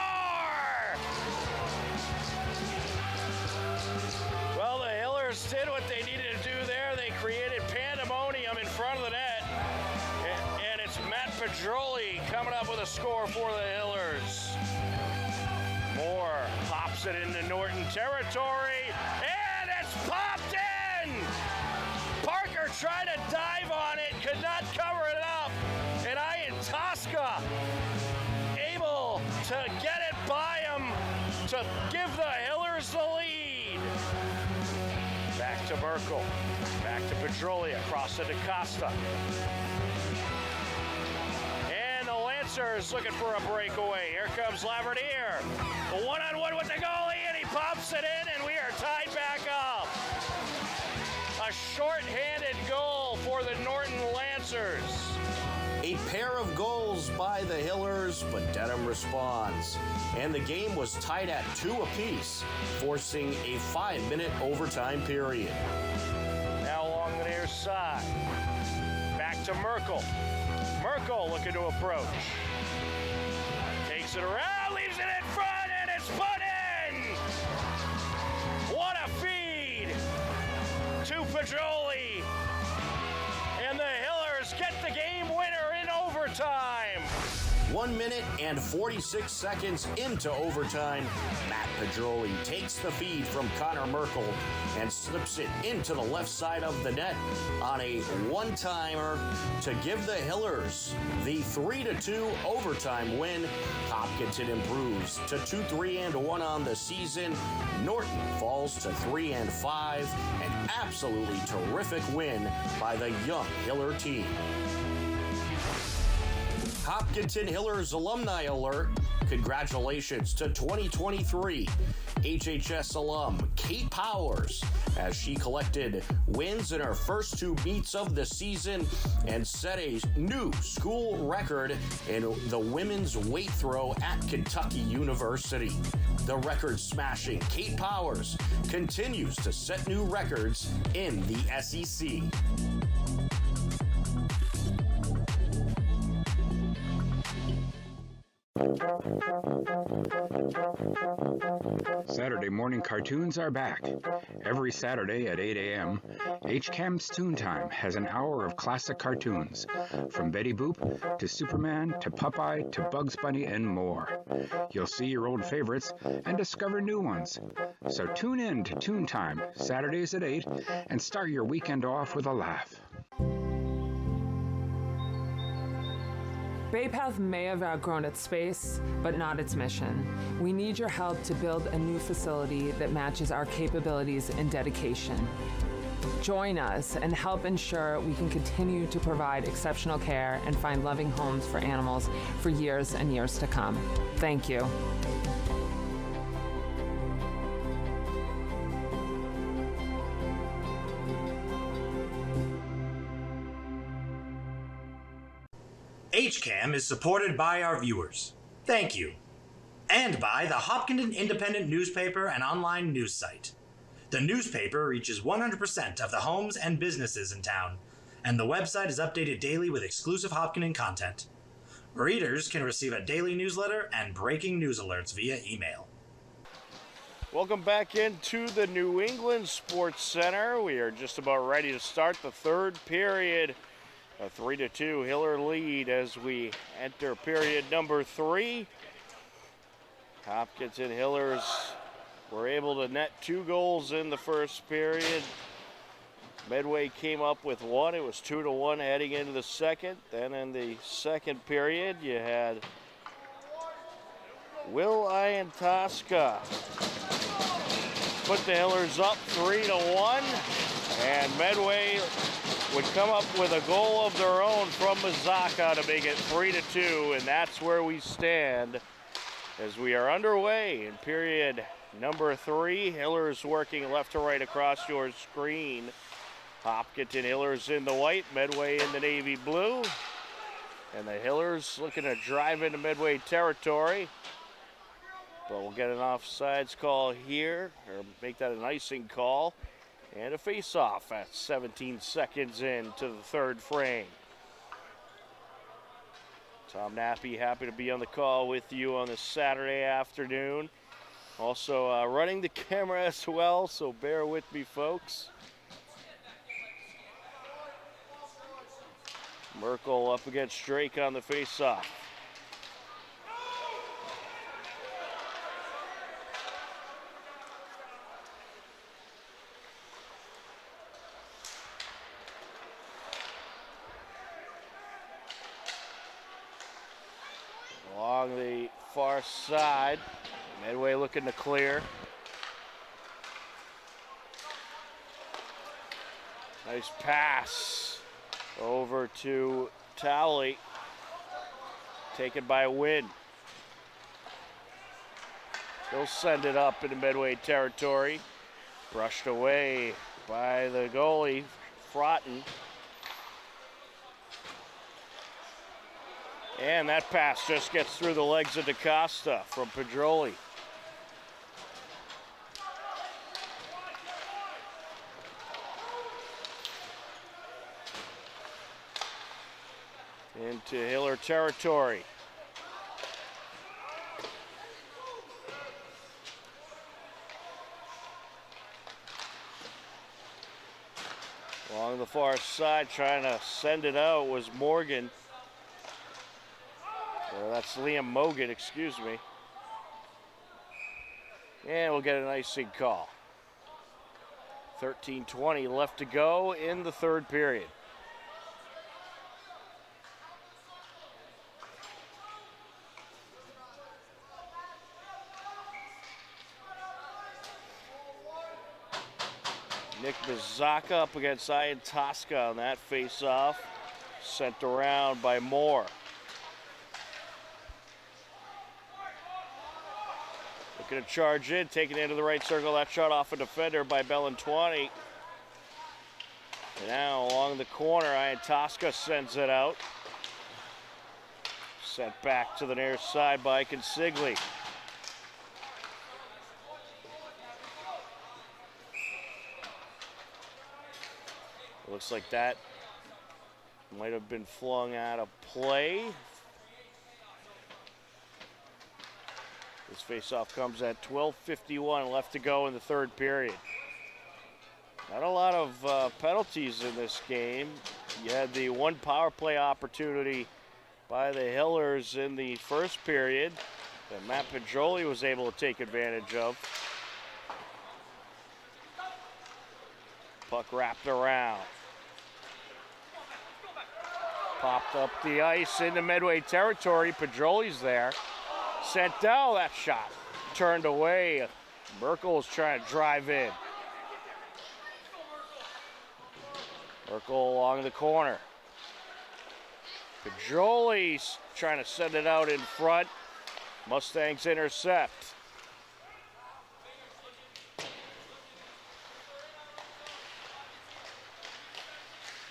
Well, the Hillers did what they needed to do there. They created pandemonium in front of the net. And it's Matt Pedroli coming up with a score for the Hillers. Moore pops it into Norton territory, and it's popped in! Parker tried to dive on it, could not cover it up, and Ian Tosca able to get it by him to give the Hillers the lead. Back to Merkel, back to Pedroli, across to DaCosta. And the Lancers looking for a breakaway. Here comes Laverdiere. The one-on-one with the goalie, and he pops it in, and we are tied back up. A short-handed goal for the Norton Lancers. A pair of goals by the Hillers, but Dedham responds. And the game was tied at 2 apiece, forcing a 5-minute overtime period. Now along the near side. Back to Merkel. Merkel looking to approach. Takes it around, leaves it in front, and it's put in! What a feed to Pedroli. And the Hillers get the game winner in overtime. 1 minute and 46 seconds into overtime, Matt Pedroli takes the feed from Connor Merkel and slips it into the left side of the net on a one-timer to give the Hillers the 3-2 overtime win. Hopkinton improves to 2-3-1 on the season. Norton falls to 3-5. An absolutely terrific win by the young Hiller team. Hopkinton Hillers alumni alert. Congratulations to 2023 HHS alum Kate Powers as she collected wins in her first 2 meets of the season and set a new school record in the women's weight throw at Kentucky University. The record-smashing Kate Powers continues to set new records in the SEC. Saturday morning cartoons are back. Every Saturday at 8 a.m., HCAM's Toon Time has an hour of classic cartoons, from Betty Boop to Superman to Popeye to Bugs Bunny and more. You'll see your old favorites and discover new ones. So tune in to Toon Time, Saturdays at 8, and start your weekend off with a laugh. Bay Path may have outgrown its space, but not its mission. We need your help to build a new facility that matches our capabilities and dedication. Join us and help ensure we can continue to provide exceptional care and find loving homes for animals for years and years to come. Thank you. HCAM is supported by our viewers. Thank you. And by the Hopkinton Independent newspaper and online news site. The newspaper reaches 100% of the homes and businesses in town, and the website is updated daily with exclusive Hopkinton content. Readers can receive a daily newsletter and breaking news alerts via email. Welcome back into the New England Sports Center. We are just about ready to start the third period. A 3-2 Hiller lead as we enter period number 3. Hopkins and Hillers were able to net 2 goals in the first period. Medway came up with 1. It was 2-1 heading into the second. Then in the second period, you had Will Iantoska put the Hillers up 3-1, and Medway would come up with a goal of their own from Mazaka to make it 3-2, and that's where we stand as we are underway in period number 3. Hillers working left to right across your screen. Hopkinton Hillers in the white, Medway in the navy blue, and the Hillers looking to drive into Medway territory. But we'll get an offsides call here, or make that an icing call. And a face-off at 17 seconds into the third frame. Tom Nappy, happy to be on the call with you on this Saturday afternoon. Also running the camera as well, so bear with me, folks. Merkel up against Drake on the face-off. Along the far side, Medway looking to clear. Nice pass over to Towley, taken by Wynn. He'll send it up into Medway territory. Brushed away by the goalie, Frotton. And that pass just gets through the legs of DaCosta from Pedroli. Into Hiller territory. Along the far side, trying to send it out was Morgan. That's Liam Mogan, excuse me. And we'll get an icing call. 13:20 left to go in the third period. Nick Mazaka up against Iantoska on that face-off. Sent around by Moore. Looking to charge in, taking it into the right circle. That shot off a defender by Bellantuani. And now along the corner, Iantoska sends it out. Sent back to the near side by Consigli. Looks like that might have been flung out of play. This faceoff comes at 12:51 left to go in the third period. Not a lot of penalties in this game. You had the one power play opportunity by the Hillers in the first period that Matt Pedroli was able to take advantage of. Puck wrapped around. Popped up the ice into Medway territory. Pedroli's there. Sent down, that shot turned away. Merkel was trying to drive in. Merkel along the corner. Pedroli's trying to send it out in front. Mustangs intercept.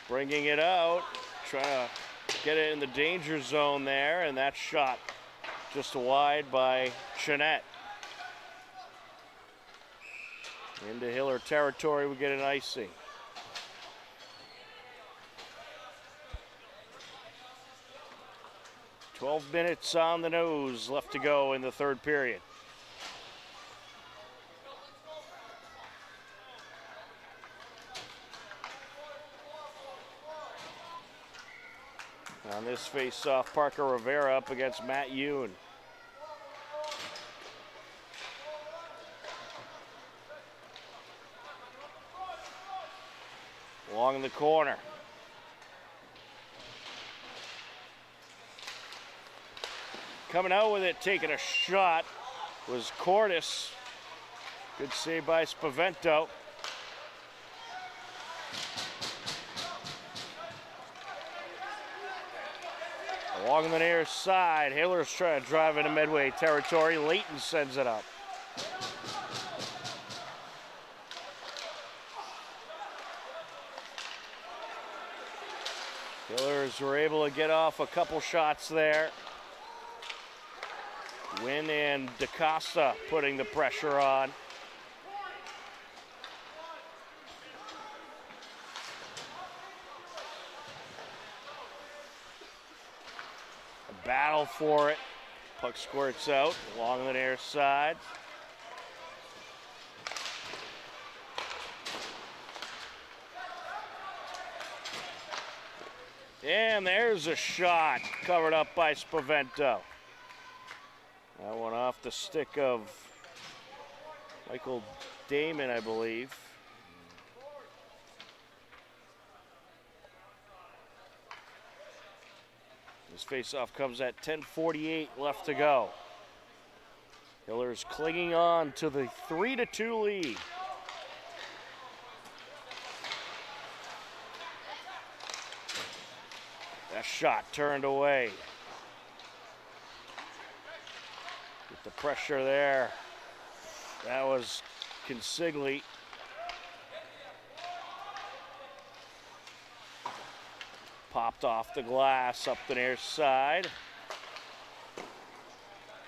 Bringing it out, trying to get it in the danger zone there, and that shot just wide by Chenette. Into Hiller territory, we get an icing. "12 minutes on the nose left to go in the third period. On this face-off, Parker Rivera up against Matt Yoon. Along the corner. Coming out with it, taking a shot, was Cordes. Good save by Spavento. Along the near side, Hiller's trying to drive into Medway territory. Layton sends it up. Hillers were able to get off a couple shots there. Wynn and DaCosta putting the pressure on. A battle for it. Puck squirts out along the near side. And there's a shot covered up by Spavento. That one off the stick of Michael Damon, I believe. This faceoff comes at 10:48 left to go. Hiller's clinging on to the 3-2 lead. That shot turned away. With the pressure there. That was Consigli. Popped off the glass up the near side.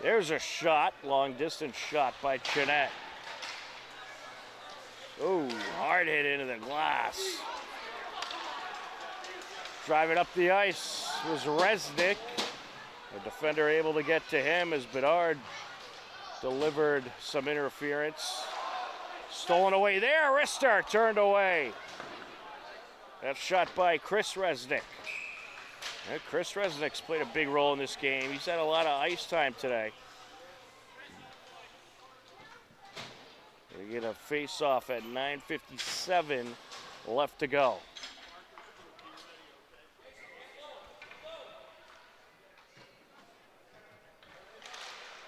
There's a shot, long distance shot by Chenette. Oh, hard hit into the glass. Driving up the ice was Resnick. The defender able to get to him as Bedard delivered some interference. Stolen away there, Rister turned away. That shot by Chris Resnick. Yeah, Chris Resnick's played a big role in this game. He's had a lot of ice time today. We get a face-off at 9:57 left to go.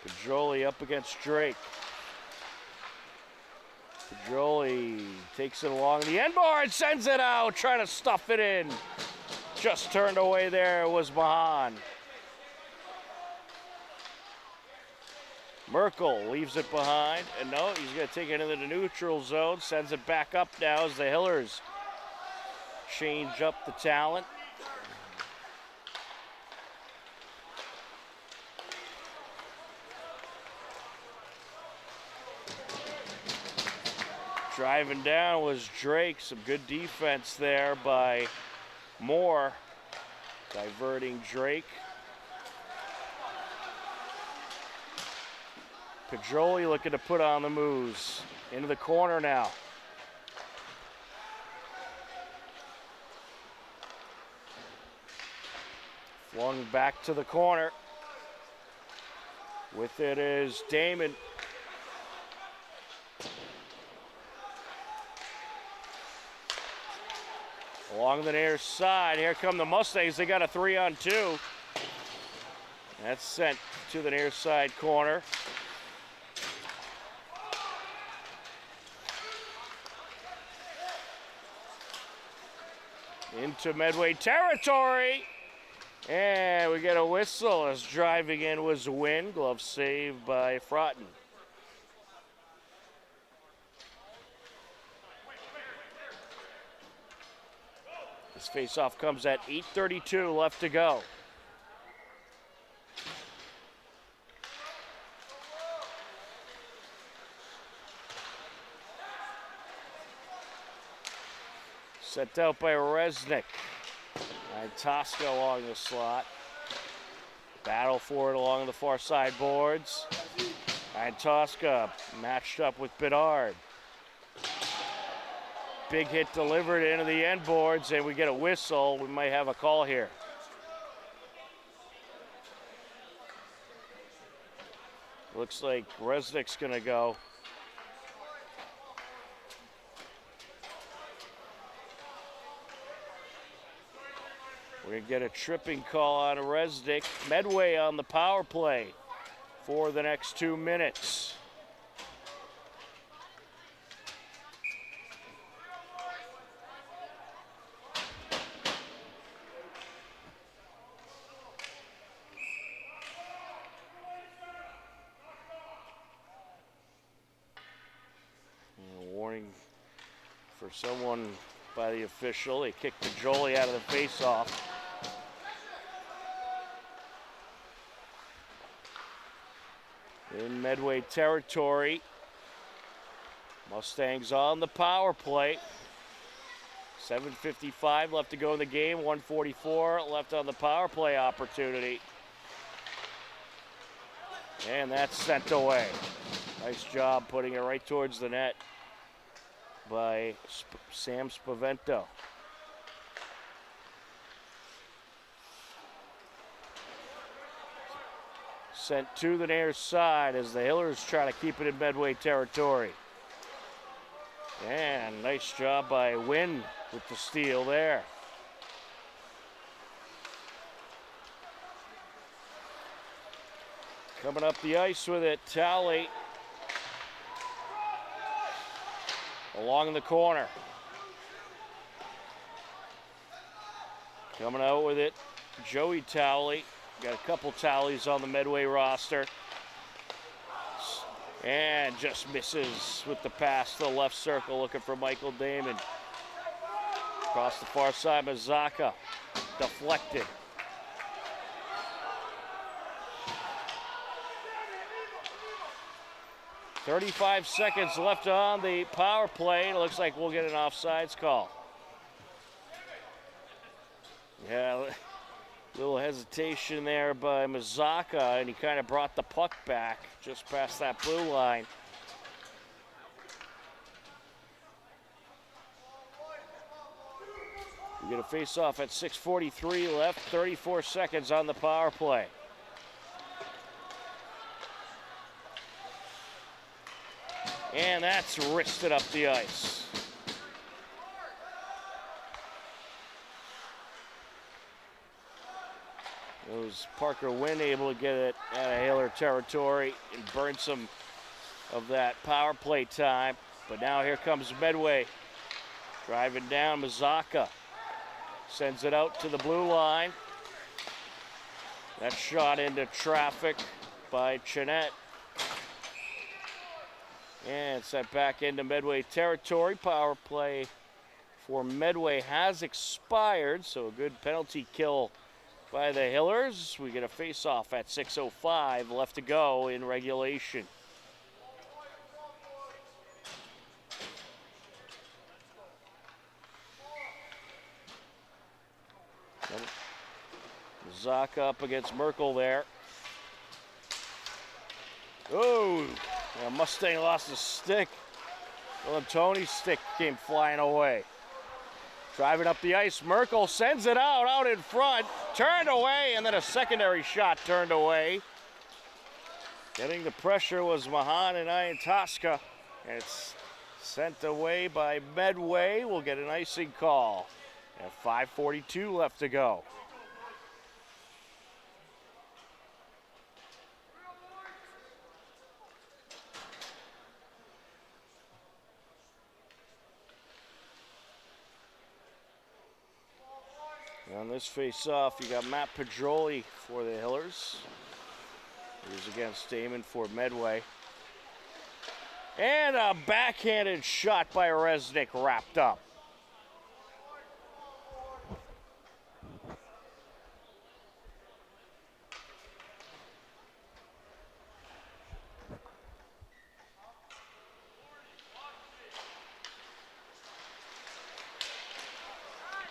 Pajoli up against Drake. Pajoli takes it along the end board, sends it out, trying to stuff it in. Just turned away there was Mahan. Merkel leaves it behind, and no, he's going to take it into the neutral zone, sends it back up now as the Hillers change up the talent. Driving down was Drake. Some good defense there by Moore, diverting Drake. Pajoli looking to put on the moves. Into the corner now. Flung back to the corner. With it is Damon. Along the near side, here come the Mustangs. They got a 3-on-2. That's sent to the near side corner. Into Medway territory. And we get a whistle as driving in was Wynn. Glove save by Frotton. This faceoff comes at 8:32 left to go. Sent out by Resnick. And Tosca along the slot. Battle for it along the far side boards. And Tosca matched up with Bedard. Big hit delivered into the end boards, and we get a whistle. We might have a call here. Looks like Resnick's gonna go. We're going to get a tripping call on Resnick. Medway on the power play for the next 2 minutes. And a warning for someone by the official. They kicked Pajoli out of the faceoff. In Medway territory. Mustangs on the power play. 7:55 left to go in the game. 1:44 left on the power play opportunity. And that's sent away. Nice job putting it right towards the net by Sam Spavento. Sent to the near side as the Hillers try to keep it in Medway territory. And nice job by Wynn with the steal there. Coming up the ice with it, Talley. Along the corner. Coming out with it, Joey Talley. Got a couple Tallies on the Medway roster. And just misses with the pass to the left circle, looking for Michael Damon. Across the far side, Mazaka deflected. .35 seconds left on the power play. It looks like we'll get an offsides call. Yeah, little hesitation there by Mazaka, and he kind of brought the puck back just past that blue line. We get a face-off at 6:43 left, 34 seconds on the power play. And that's wristed up the ice. It was Parker Wynn able to get it out of Hiller territory and burn some of that power play time. But now here comes Medway. Driving down, Mazaka sends it out to the blue line. That shot into traffic by Chinette. And sent back into Medway territory. Power play for Medway has expired, so a good penalty kill by the Hillers. We get a face-off at 6:05 left to go in regulation. Zaka up against Merkel there. Oh, yeah, Mustang lost his stick. Well, Tony's stick came flying away. Driving up the ice, Merkel sends it out in front, turned away, and then a secondary shot turned away. Getting the pressure was Mahan and Ian Tosca. And it's sent away by Medway. We'll get an icing call at 5:42 left to go. On this face-off, you got Matt Pajoli for the Hillers. He's against Damon for Medway. And a backhanded shot by Resnick wrapped up.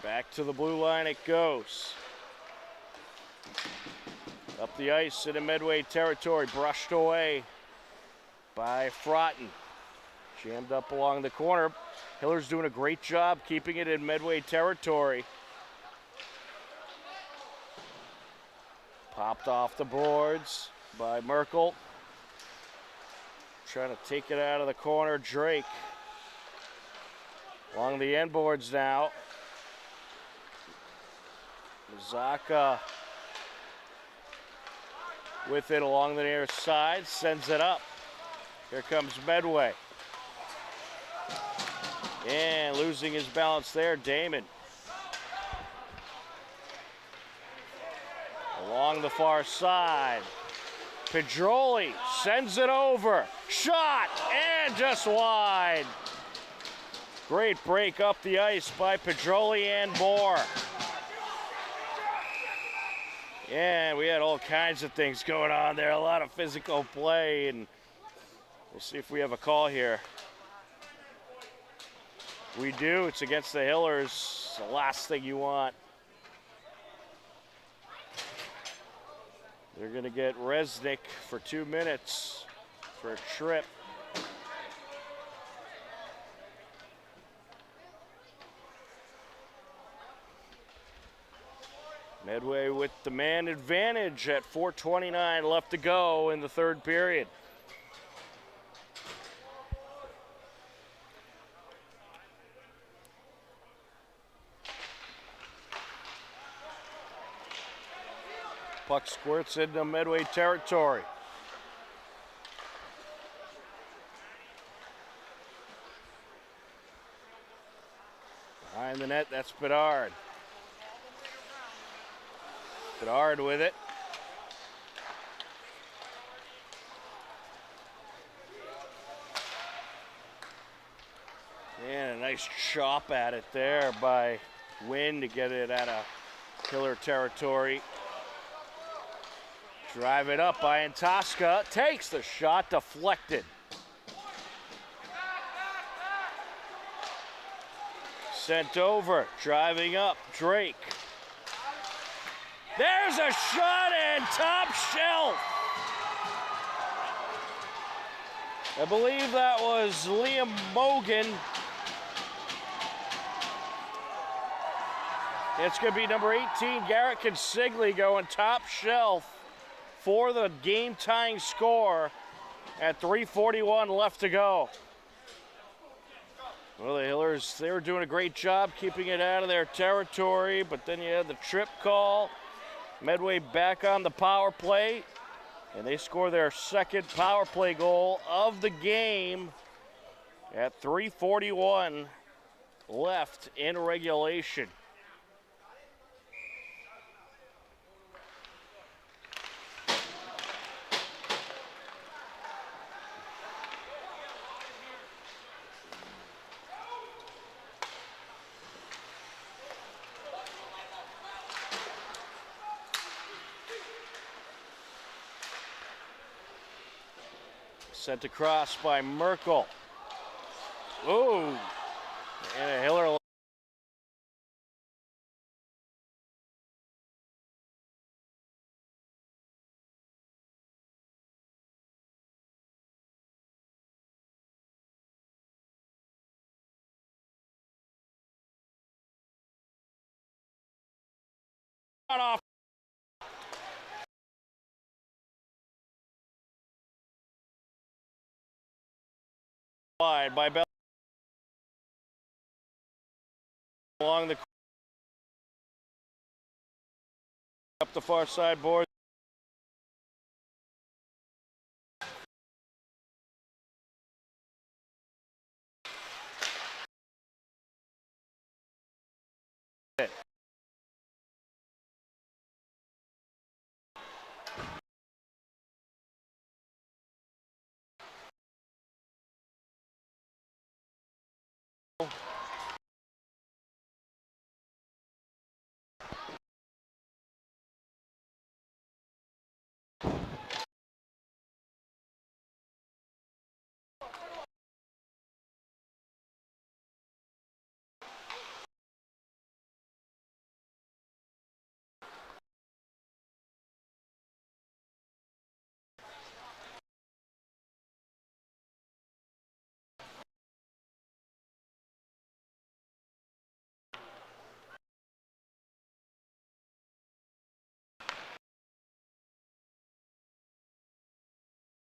Back to the blue line it goes. Up the ice into Medway territory, brushed away by Frotton. Jammed up along the corner. Hiller's doing a great job keeping it in Medway territory. Popped off the boards by Merkel. Trying to take it out of the corner, Drake. Along the end boards now. Zaka with it along the near side, sends it up. Here comes Medway. And losing his balance there, Damon. Along the far side. Pedroli sends it over. Shot, and just wide. Great break up the ice by Pedroli and Moore. Yeah, we had all kinds of things going on there. A lot of physical play, and we'll see if we have a call here. We do. It's against the Hillers. The last thing you want. They're going to get Resnick for 2 minutes for a trip. Medway with the man advantage at 4:29 left to go in the third period. Puck squirts into Medway territory. Behind the net, that's Bedard. Bedard with it. And a nice chop at it there by Wynn to get it out of Killer territory. Drive it up by Antosca. Takes the shot, deflected. Sent over, driving up, Drake. There's a shot and top shelf. I believe that was Liam Mogan. It's going to be number 18, Garrett Consigli, going top shelf for the game-tying score at 3:41 left to go. Well, the Hillers, they were doing a great job keeping it out of their territory, but then you had the trip call. Medway back on the power play, and they score their second power play goal of the game at 3:41 left in regulation. Sent across by Merkel. Ooh, and a Hiller off. Wide by Bell along the up the far side board.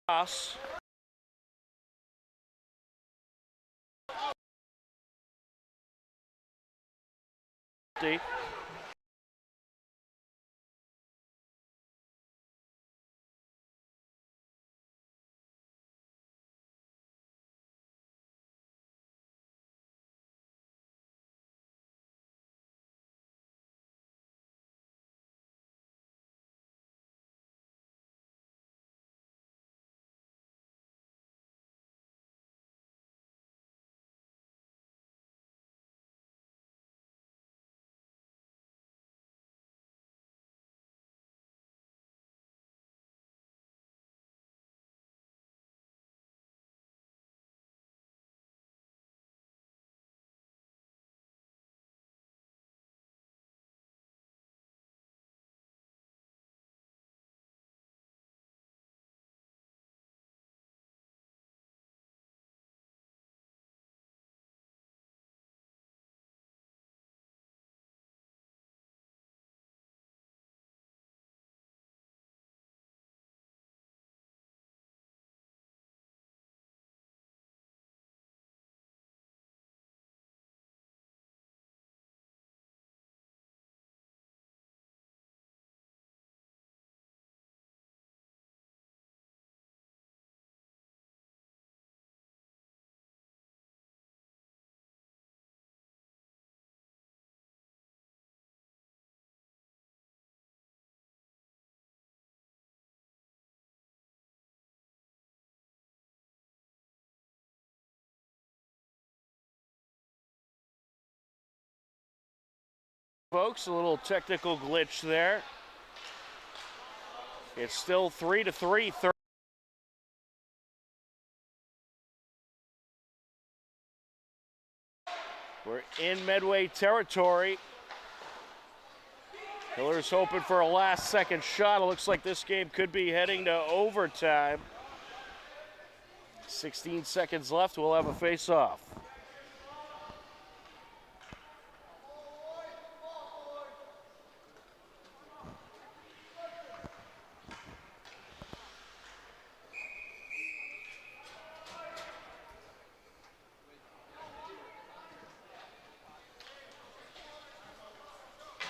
Cross. Folks, a little technical glitch there. It's still 3-3. We're in Medway territory. Hillers hoping for a last-second shot. It looks like this game could be heading to overtime. 16 seconds left. We'll have a face-off.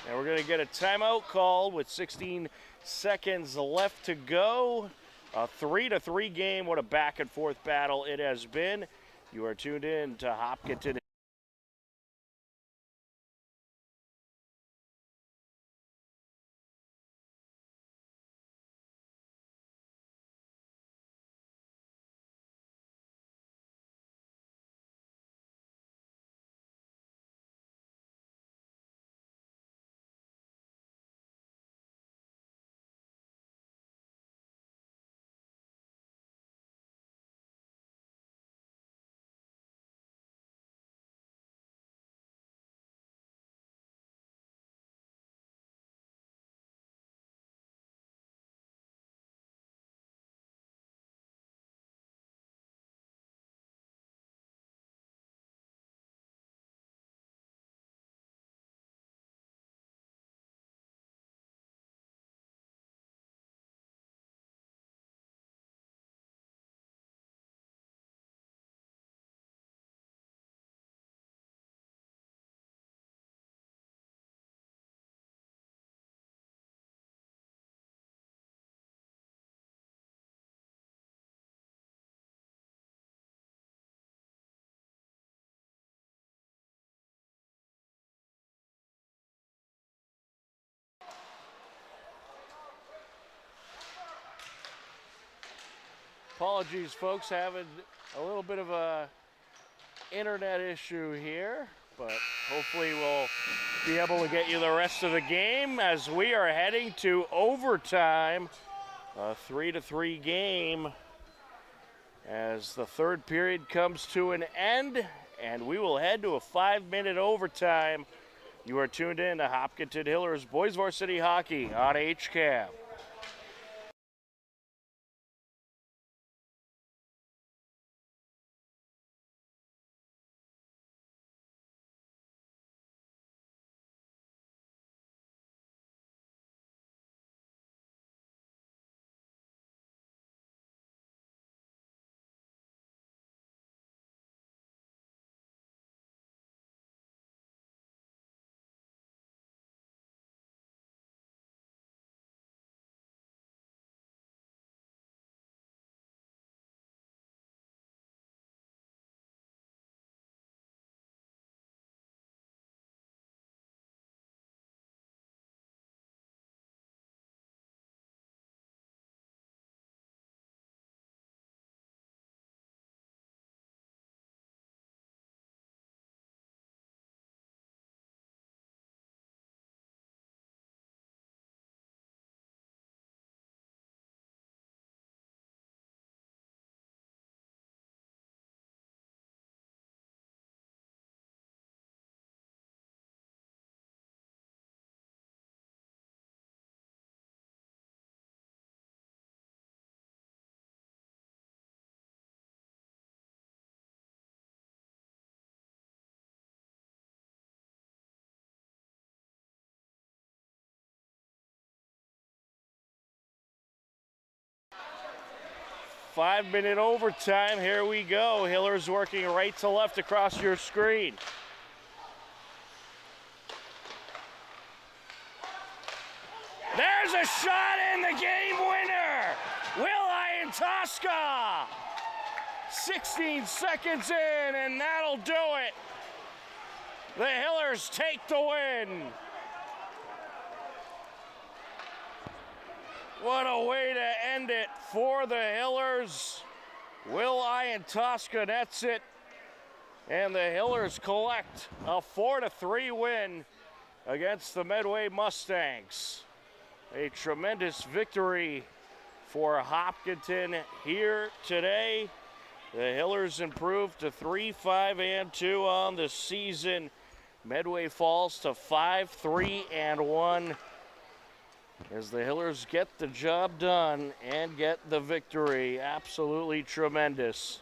And we're going to get a timeout call with 16 seconds left to go. A 3-3 game. What a back-and-forth battle it has been. You are tuned in to Hopkinton. Apologies, folks, having a little bit of a internet issue here, but hopefully we'll be able to get you the rest of the game as we are heading to overtime. A 3-3 game as the third period comes to an end, and we will head to a 5-minute overtime. You are tuned in to Hopkinton Hillers Boys Varsity Hockey on HCAM. 5-minute overtime. Here we go. Hillers working right to left across your screen. There's a shot in, the game winner. Will Tosca. 16 seconds in, and that'll do it. The Hillers take the win. What a way to end it for the Hillers. Will Tosca nets it, and the Hillers collect a 4-3 win against the Medway Mustangs. A tremendous victory for Hopkinton here today. The Hillers improved to 3-5-2 on the season. Medway falls to 5-3-1 as the Hillers get the job done and get the victory. Absolutely tremendous.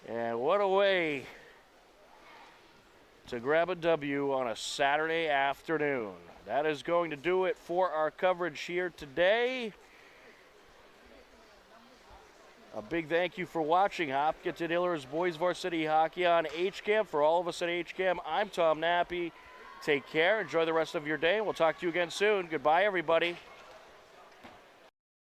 And what a way to grab a W on a Saturday afternoon. That is going to do it for our coverage here today. A big thank you for watching Hopkinton Hillers Boys Varsity Hockey on HCAM. For all of us at HCAM, I'm Tom Nappy. Take care. Enjoy the rest of your day. We'll talk to you again soon. Goodbye, everybody.